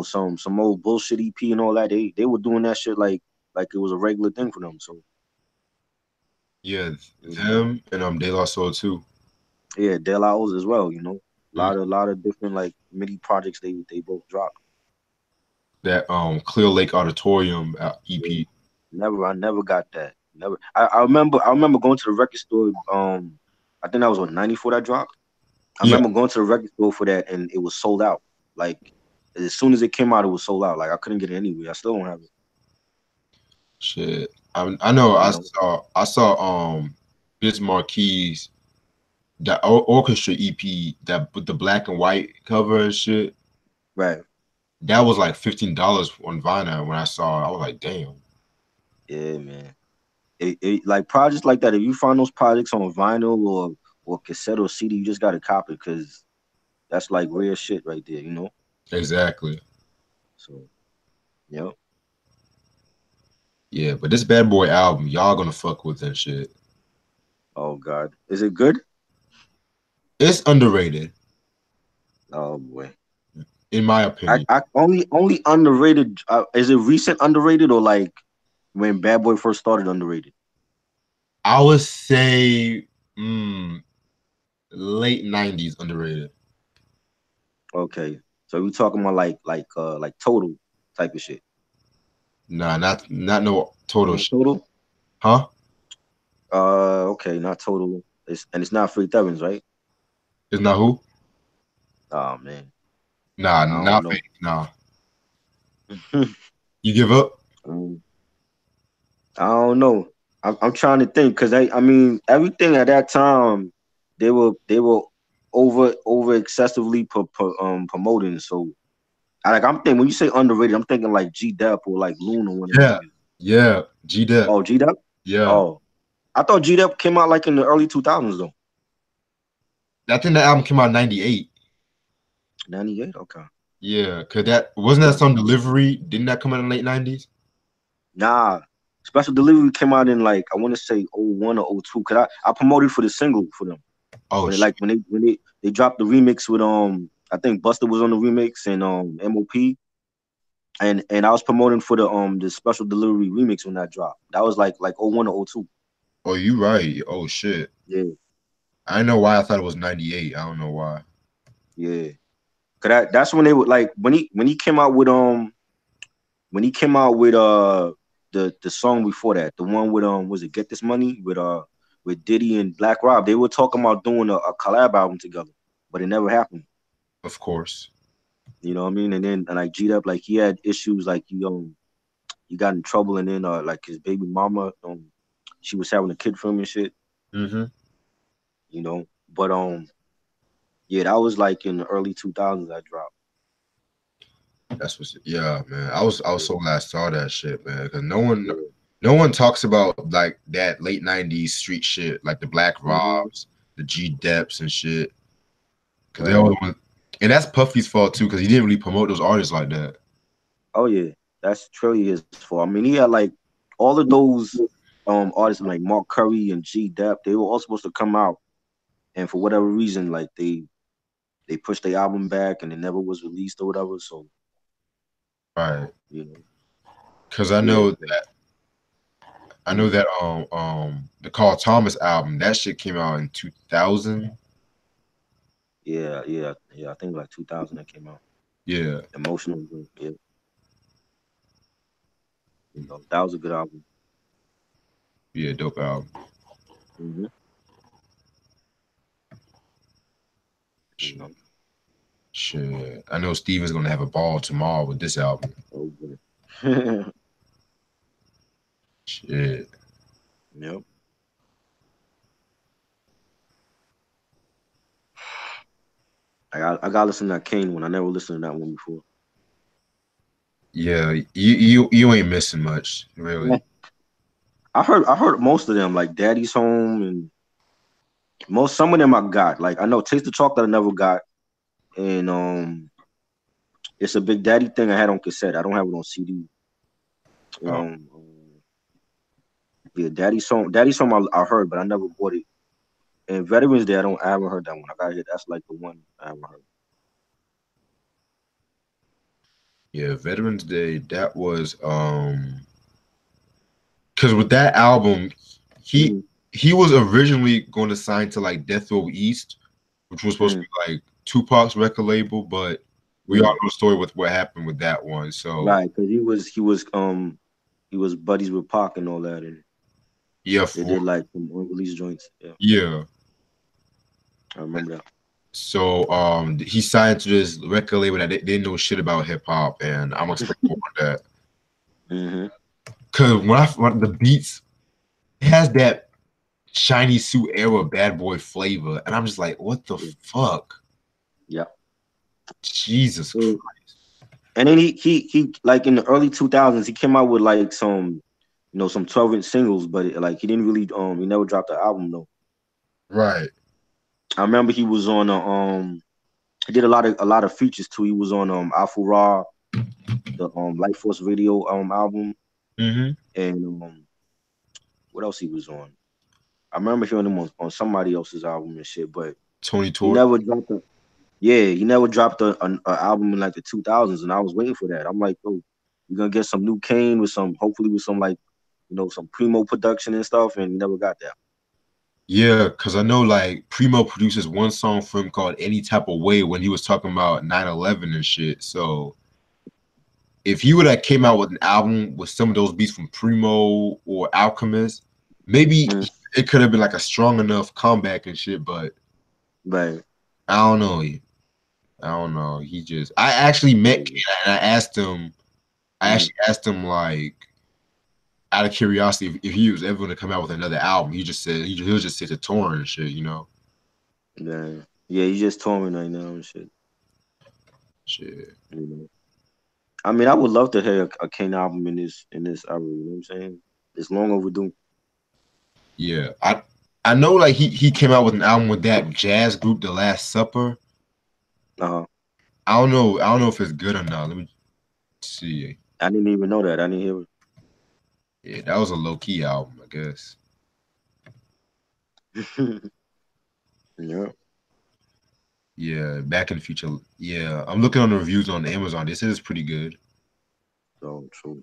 some old bullshit EP and all that. They were doing that shit like it was a regular thing for them. So Yeah, you know, them and De La Soul too. yeah, De La O's as well. Mm. Lot of different like MIDI projects they both dropped. That Clear Lake Auditorium Yeah. EP. I never got that. Never. I remember going to the record store. I think that was what 94 that dropped. I Yeah, remember going to the record store for that, and it was sold out. Like as soon as it came out, it was sold out. Like I couldn't get it anywhere. I still don't have it. shit. I know. You I know, saw. I saw. Biz Marquis, that orchestra EP, that with the black and white cover and shit. right? That was like $15 on vinyl. When I saw it, I was like, damn. Yeah, man. Like projects like that. If you find those projects on vinyl or cassette or CD, you just gotta copy because that's like rare shit right there. Exactly. So yeah. Yeah, but this Bad Boy album, y'all gonna fuck with that shit. Oh God, is it good? It's underrated, Oh boy. in my I, opinion. I only underrated. Is it recent underrated or like when Bad Boy first started underrated? I would say late '90s underrated. Okay, so we talking about like total type of shit. Nah, not no total Not shit. total. Huh? Okay, not total. It's not Free Evans, right? It's not who? Oh man, Nah, I don't not know. fake. Nah. You give up? Um, I don't know. I'm trying to think because I mean everything at that time they were over excessively promoting. So I'm thinking when you say underrated, I'm thinking like G Dep or like Loon or one of them Yeah. niggas. Yeah. G Dep. Oh, G Dep. Yeah. Oh, I thought G Dep came out like in the early 2000s though. I think the album came out in '98. 98. Okay. Yeah, cause that wasn't that Okay. some delivery? Didn't that come out in the late '90s? Nah. Special Delivery came out in like I want to say '01 or '02. Cause I promoted for the single for them. Oh When they shit. like when they dropped the remix with I think Buster was on the remix and MOP and I was promoting for the special delivery remix when that dropped. That was like '01 or '02. Oh, you right. Oh shit. Yeah, I know why I thought it was '98. I don't know why. yeah. Cause that's when they would like when he came out with the song before that, the one with was it Get This Money with Diddy and Black Rob. They were talking about doing a collab album together, but it never happened. Of course. You know what I mean? And then and like G Up, like he had issues, like he got in trouble, and then like his baby mama, she was having a kid from him and shit. Mm-hmm. But yeah, that was like in the early 2000s. I dropped. That's what's yeah, man. I was Yeah, so glad I saw that shit, man. Cause yeah. no one talks about like that late '90s street shit, like the Black Hmm. Robs, the G Deps and shit. Cause they Right. all want, and that's Puffy's fault too, cause he didn't really promote those artists like that. Oh yeah, that's truly his fault. I mean, he had like all of those artists like Mark Curry and G Dep. They were all supposed to come out, and for whatever reason, like they pushed their album back, and it never was released or whatever. So Right. you know, Cause yeah, so, I know mm, that the Carl Thomas album, that shit came out in 2000. yeah. I think like 2000 that came out. Yeah. Emotional, yeah. That was a good album. Yeah, dope album. Hmm. You Shit. know, Shit. I know Steven's gonna have a ball tomorrow with this album. oh good. Shit. Yep. I got to listen to that Kane one. I never listened to that one before. Yeah, you ain't missing much, Yeah. really. I heard most of them like Daddy's Home and some of them I got. Like I know Taste the Chocolate I never got and It's a Big Daddy thing I had on cassette. I don't have it on CD. Oh, Yeah, Daddy song I heard, but I never bought it. And Veterans Day, I haven't heard that one. I got it. That's like the one I haven't heard. yeah, Veterans Day. That was because with that album, he Mm-hmm. he was originally going to sign to like Death Row East, which was supposed to Mm-hmm. be like Tupac's record label, but we all Right, know the story with what happened with that one. So right, because he was buddies with Pac and all that, and yeah, they for did like some unreleased joints. Yeah, yeah. I remember that. So he signed to this record label that they didn't know shit about hip hop, and I'm expecting more of that. Hmm. Cause when the beats, it has that shiny suit era bad boy flavor, and I'm just like, what the Yeah, fuck? yeah. Jesus So, Christ! and then he like in the early 2000s, he came out with like some 12-inch singles, but like he didn't really he never dropped an album though. Right. I remember he was on he did a lot of features too. He was on Alpha Raw, the Light Force Radio album, Mm-hmm. and what else he was on? I remember hearing him on somebody else's album and shit, but Tony he Torch. never dropped a yeah, he never dropped a album in like the 2000s, and I was waiting for that. I'm like, oh, you're gonna get some new Kane with hopefully with some like some primo production and stuff, and he never got that. Yeah, because I know like Primo produces one song for him called Any Type of Way when he was talking about 9/11 and shit. So if he would have came out with an album with some of those beats from Primo or Alchemist, maybe Mm, it could have been like a strong enough comeback and shit. But right. I don't know. I don't know. I actually met Kane Mm, and I asked him. I mm, actually asked him like out of curiosity if he was ever going to come out with another album. He just said he'll just sit to touring and shit. yeah, yeah. He just touring right now and shit. Shit. You know. I mean, I would love to hear a Kane album in this era. You know what I'm saying? It's long overdue. Yeah. I know like he came out with an album with that jazz group, The Last Supper. Uh-huh. I don't know. I don't know if it's good or not. Let me see. I didn't even know that. I didn't hear Yeah, that was a low key album, I guess. it. Yeah. Yeah, Back in the Future. Yeah, I'm looking on the reviews on Amazon. They said it's pretty good. So true.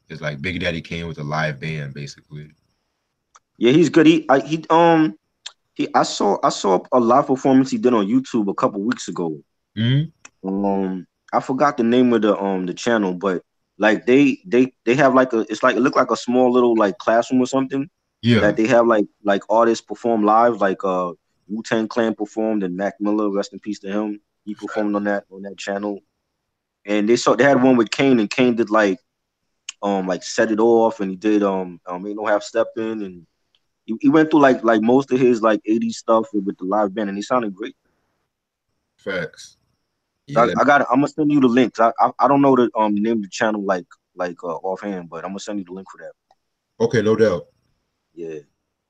It's like Big Daddy came with a live band, basically. Yeah, he's good. I saw a live performance he did on YouTube a couple weeks ago. Hmm. I forgot the name of the channel, but like they have like it looked like a small little like classroom or something Yeah, that they have like artists perform live, like Wu-Tang Clan performed and Mac Miller, rest in peace to him. He performed on that channel. And they had one with Kane, and Kane did like Set It Off, and he did Ain't No Half Stepping, and he went through like most of his like 80s stuff with the live band, and he sounded great. facts. I, Yeah. I got. I'm gonna send you the links. I don't know the name of the channel like offhand, but I'm gonna send you the link for that. Okay, no doubt. Yeah,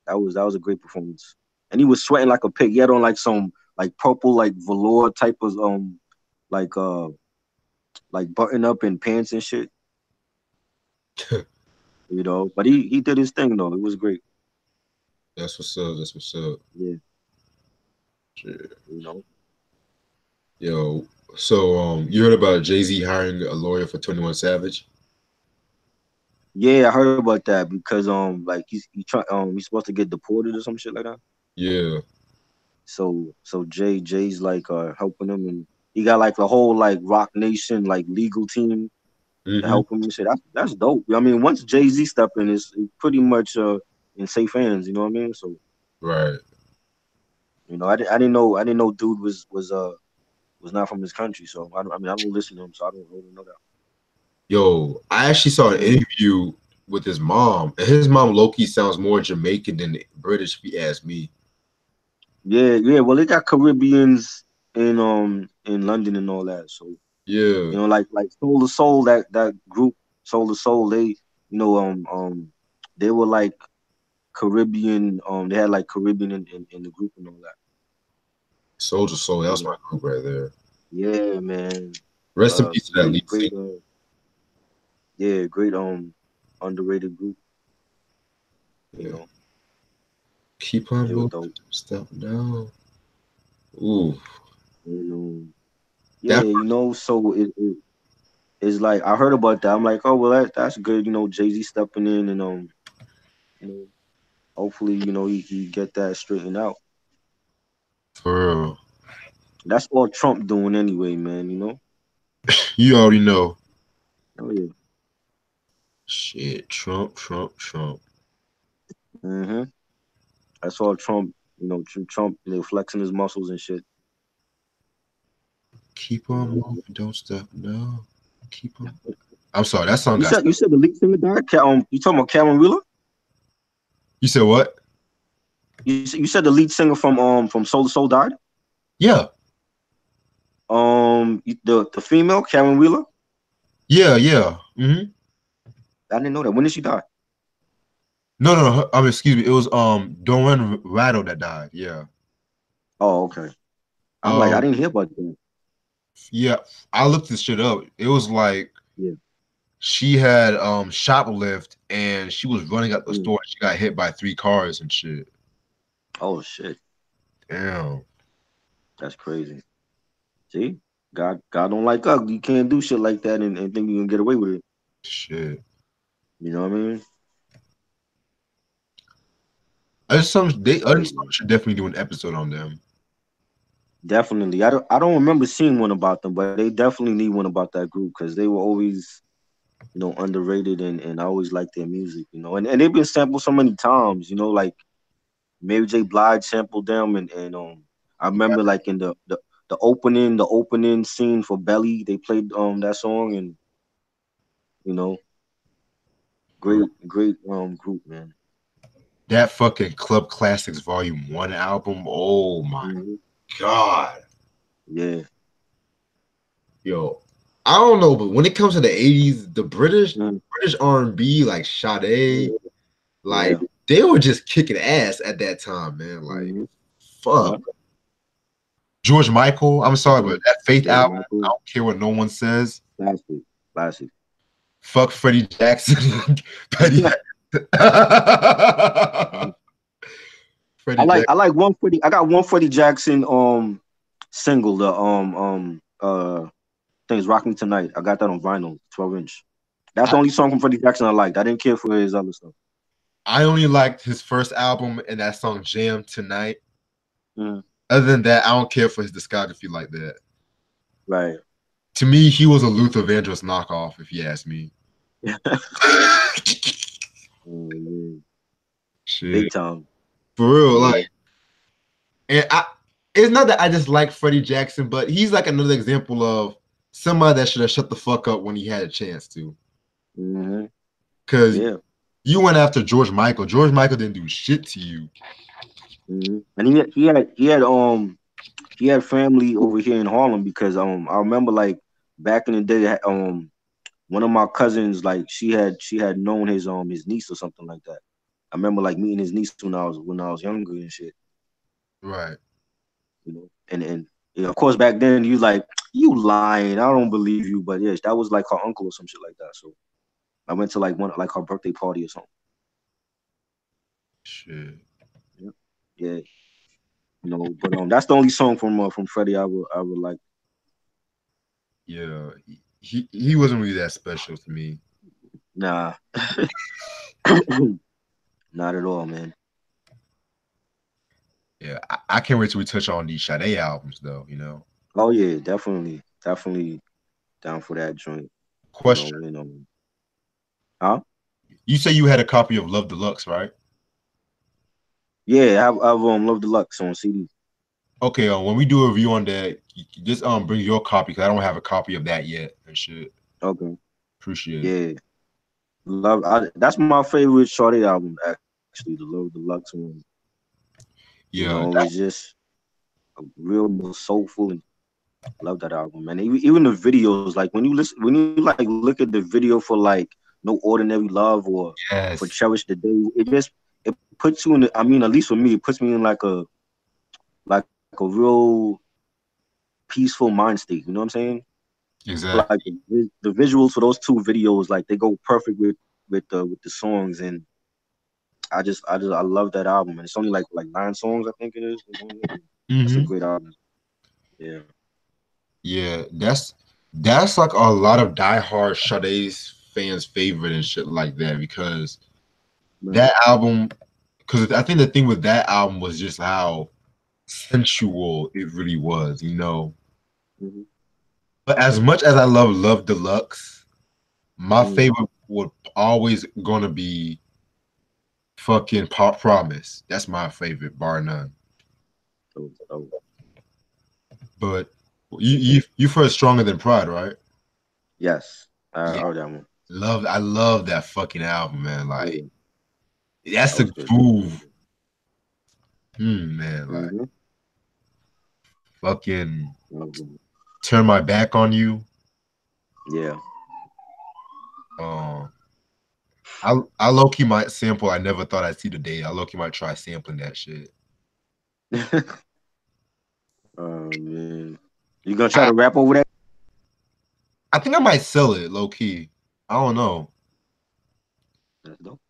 that was a great performance, and he was sweating like a pig. He had on like some like purple like velour type of like button up and pants and shit, But he did his thing though. It was great. That's what's up. That's what's up. Yeah, Shit. you know. Yo, so you heard about Jay-Z hiring a lawyer for 21 Savage? Yeah, I heard about that because like he's supposed to get deported or some shit like that. Yeah. So Jay's like helping him, and he got like the whole like Rock Nation like legal team to Mm-hmm. help him and shit. That's dope. I mean, once Jay Z step in, it's pretty much in safe hands. You know what I mean? So Right. I didn't know dude was not from this country. So I mean I don't listen to him, so I don't really know that. Yo, I actually saw an Mm. interview with his mom, and his mom Loki sounds more Jamaican than British, if you ask me. Yeah, yeah. Well, they got Caribbeans in London and all that. So Yeah. like Soul to Soul, that group Soul to Soul, they were like Caribbean. They had like Caribbean in the group and all that. Soldier Soul, You that's my know. group right there. Yeah, man. Rest in peace to that lead singer. Great, yeah, great, underrated group. You Yeah. know, Keep on they were moving. dope. Don't stop now. Ooh. And yeah, That so it's like I heard about that. I'm like, oh well, that's good. Jay-Z stepping in and you know, hopefully, he get that straightened out. for real. That's all Trump doing anyway, man. You already know. Oh yeah. Shit. Trump, Trump, Trump. hmm That's all Trump. Trump, flexing his muscles and shit. Keep You on know. moving. Don't stop now. Keep on. I'm sorry. That song You got said stuck. you said the lead singer died. You talking about Karen Wheeler? You said what? You said the lead singer from Soul to Soul died. Yeah. The female Karen Wheeler. Yeah. Yeah. Mm-hmm. I didn't know that. When did she die? No, no, no. Excuse me. It was Doran Rattle that died. Yeah. Oh, okay. I'm like, I Um. didn't hear about that. Yeah. I looked this shit up. It was like Yeah. she had shoplift and she was running out the Mm. store. She got hit by 3 cars and shit. Oh shit, Damn. that's crazy. See, God don't like us. You can't do shit like that and think you can get away with it. Shit. You know what I mean? I Crazy. just should definitely do an episode on them. Definitely. I don't remember seeing one about them, but they definitely need one about that group because they were always, underrated and I always liked their music. And they've been sampled so many times, like Mary J. Blige sampled them and I remember like in the opening scene for Belly, they played that song and you know, great group, man. That fucking Club Classics Volume 1 album. Oh my hmm God. Yeah. Yo, I don't know, but when it comes to the 80s, the Mhm. British R&B, like Sade, like Yeah. they were just kicking ass at that time, man. Like, hmm fuck. Yeah. George Michael, I'm sorry, but that Faith George album, I Michael, don't care what no one says. classic, classic. Fuck Freddie Jackson. Freddie, I Freddie like Jackson. I like one Freddie. I got one Freddie Jackson single. I think it's "Rock Me Tonight." I got that on vinyl, 12-inch. That's the I, only song from Freddie Jackson I liked. I didn't care for his other stuff. I only liked his first album and that song Jam Tonight. Mm, Other than that, I don't care for his discography like that. right. To me, he was a Luther Vandross knockoff, if you ask me. Yeah. Shit, Big time. for real, Yeah. like, and it's not that I just like Freddie Jackson, but he's like another example of somebody that should have shut the fuck up when he had a chance to. hmm Because Yeah. you went after George Michael. George Michael didn't do shit to you. And he had family over here in Harlem because I remember like back in the day one of my cousins like she had known his niece or something like that. I remember like meeting his niece when I was younger and shit. Right. And yeah, of course back then you like you lying. I don't believe you, but yes, that was like her uncle or some shit like that. So I went to like one like her birthday party or something. Shit. Yeah, yeah. But that's the only song from Freddie I would like. Yeah. He wasn't really that special to me. Nah, not at all, man. Yeah. I can't wait till we touch on these Sade albums, though, you know. Oh yeah, definitely down for that joint. You Question. know, you know. Huh? You say you had a copy of Love Deluxe, right? Yeah, I've Love Deluxe on CD. Okay, when we do a review on that, you just bring your copy because I don't have a copy of that yet and shit. Okay. Appreciate it. Yeah. That's my favorite Sade album actually, the Love Deluxe one. Yeah, It's just real more soulful and love that album, man. Even the videos, like when you like look at the video for like No Ordinary Love or for yes, Cherish the Day, it puts you in the, I mean, at least for me, it puts me in like a real peaceful mind state. You know what I'm saying? Like Exactly. the visuals for those two videos, like they go perfect with the songs, and I love that album. And it's only like 9 songs, I think it is. That's a Hmm. great album. Yeah. Yeah, that's like a lot of diehard Sade's fans' favorite and shit like that because Right. that album. Because I think the thing with that album was just how sensual it really was, you know. Hmm. But as much as I love Deluxe, my Hmm. favorite would always gonna be fucking Pop Promise. That's my favorite, bar none. So, But you've heard Stronger Than Pride, right? yes, I Yeah, heard that one. I love that fucking album, man. Like Yeah, that's that a was good. groove, man. Like Mm-hmm. fucking That was good. Turn My Back on You. Yeah. Um, I low key might sample. I never thought I'd see the day. I low key might try sampling that shit. Oh man, you gonna try I to rap over that? I think I might sell it low key. I don't know. That's dope.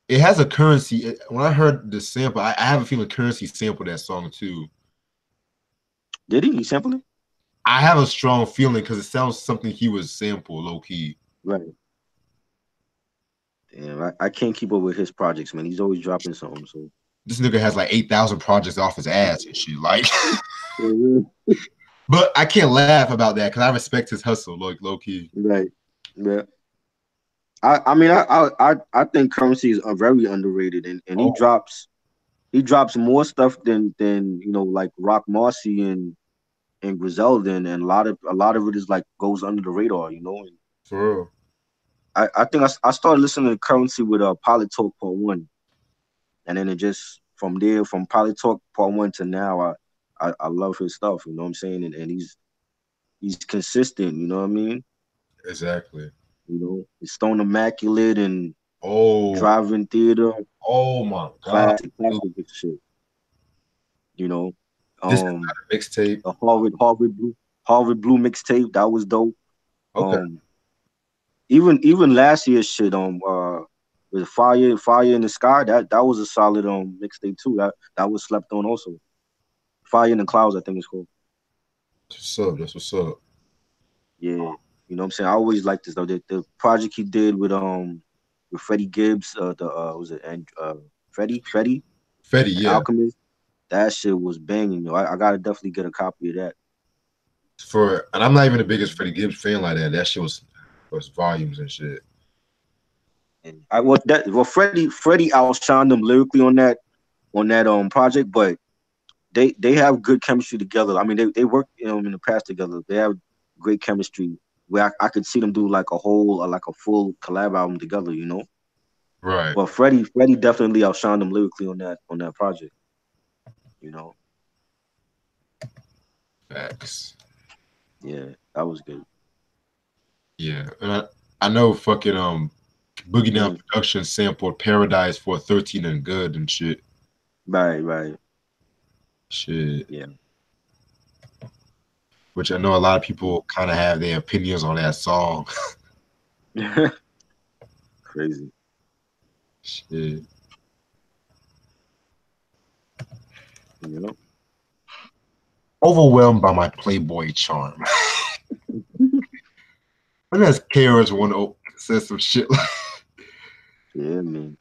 It has a currency. When I heard the sample, I have a feeling currency sampled that song too. Did he? He sampled it? I have a strong feeling because it sounds something he was sample low key. Right. Damn, I can't keep up with his projects, man. He's always dropping something. So. This nigga has like 8,000 projects off his ass and shit. Like, Mhm. but I can't laugh about that because I respect his hustle, like low key. Right. Yeah. I mean I think Currency is very underrated, and Oh, he drops more stuff than like Rock Marcy and Griselda, and a lot of it is like goes under the radar, and for real. I think I started listening to Currency with Pilot Talk Part 1, and then it just from there, from Pilot Talk Part 1 to now, I love his stuff, you know what I'm saying, and he's consistent, you know what I mean, Exactly. It's Stone Immaculate and Oh, Driving Theater, oh my god. classic shit, you know. This is Um, not a mixtape. the Harvard Blue mixtape, that was dope. Okay. Um, even last year's shit, with Fire in the Sky, that was a solid mixtape too. That was slept on also. Fire in the Clouds, I think it's called. That's what's up. That's what's up. Yeah, you know what I'm saying. I always liked this though. The project he did with Freddie Gibbs, the was it and Freddie Fetty, and yeah. Alchemist. That shit was banging, yo. I gotta definitely get a copy of that. And I'm not even the biggest Freddie Gibbs fan like that. That shit was volumes and shit. And Freddie outshined them lyrically on that project, but they have good chemistry together. I mean, they worked in the past together. They have great chemistry where I could see them do like a whole like a full collab album together. Right. But Freddie definitely outshined them lyrically on that project. You know, Facts. yeah, that was good. Yeah. And I know fucking Boogie Down Hmm. Production sampled Paradise for 13 and Good and shit. Right, right, Shit. yeah, Which I know a lot of people kind of have their opinions on that song. crazy. Shit. You know, Overwhelmed by my Playboy charm. And that's KRS One says some shit yeah, man.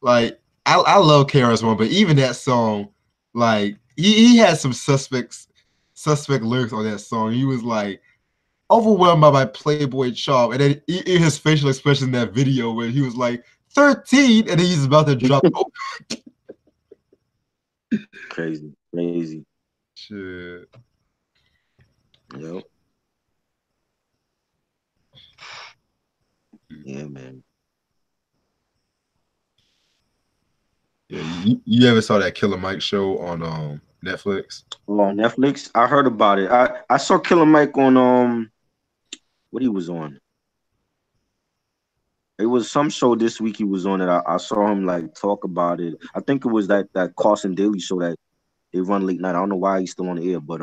like I love KRS One, but even that song, like he had some suspect lyrics on that song. He was like overwhelmed by my Playboy charm, and then his facial expression in that video where he was like 13, and then he's about to drop. Oh Crazy, crazy. shit! You know, yeah, man. Yeah, you ever saw that Killer Mike show on Netflix? Oh, on Netflix, I heard about it. I saw Killer Mike on what he was on. It was some show this week he was on it. I saw him like talk about it. I think it was that Carson Daily show that they run late night. I don't know why he's still on the air, but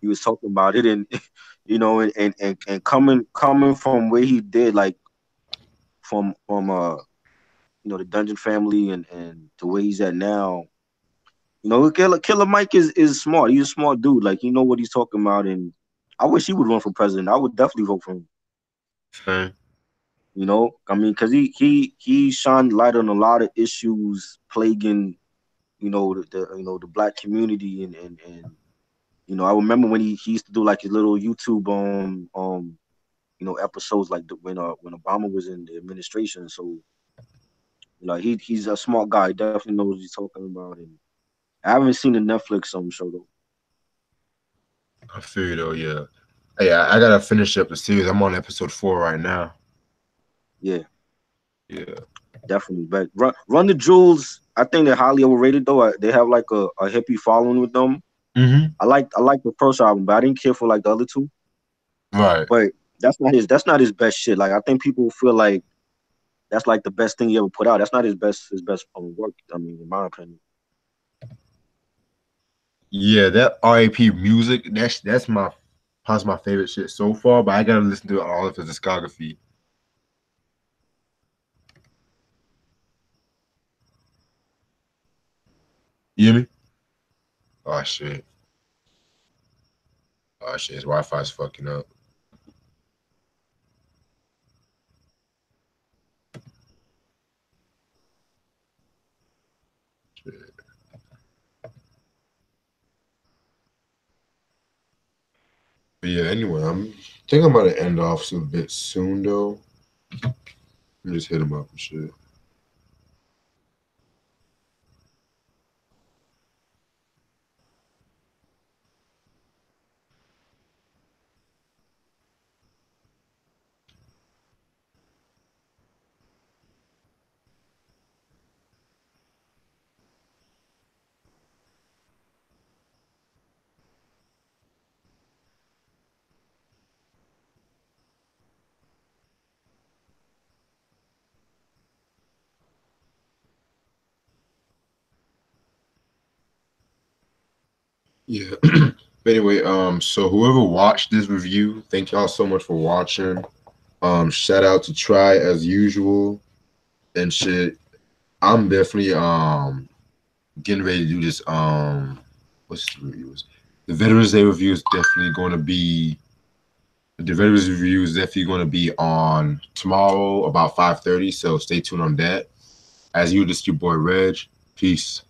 he was talking about it, and you know, and coming from where he did, like from you know, the Dungeon family and to where he's at now. You know, Killer Mike is smart. He's a smart dude. Like, you know what he's talking about, and I wish he would run for president. I would definitely vote for him. Fine. You know, I mean, because he shined light on a lot of issues plaguing, you know, the you know, the black community, and you know, I remember when he used to do like his little YouTube you know, episodes like when Obama was in the administration. So, you know, he's a smart guy. He definitely knows what he's talking about. And I haven't seen the Netflix show though. I feel you though. Yeah. Hey, I gotta finish up the series. I'm on episode 4 right now. Yeah, Yeah. definitely. But Run the Jewels, I think they're highly overrated though. They have like a hippie following with them. Mm-hmm. I like the first album, but I didn't care for like the other two. Right. But that's not his best shit. Like I think people feel like that's like the best thing he ever put out. That's not his best work. I mean, in my opinion. Yeah, that RAP music, that's my possibly my favorite shit so far, but I gotta listen to all of his discography. You hear me? Oh shit. Oh shit, his Wi-Fi's fucking up. Shit. But yeah, anyway, think I'm about to end off a bit soon though. Let me just hit him up and shit. Yeah. But anyway, so whoever watched this review, thank y'all so much for watching. Shout out to Try as usual and shit. I'm definitely getting ready to do this. What's the reviews? The Veterans Day review is definitely going to be. The Veterans review is definitely going to be on tomorrow about 5:30. So stay tuned on that. As you, this is your boy Reg. Peace.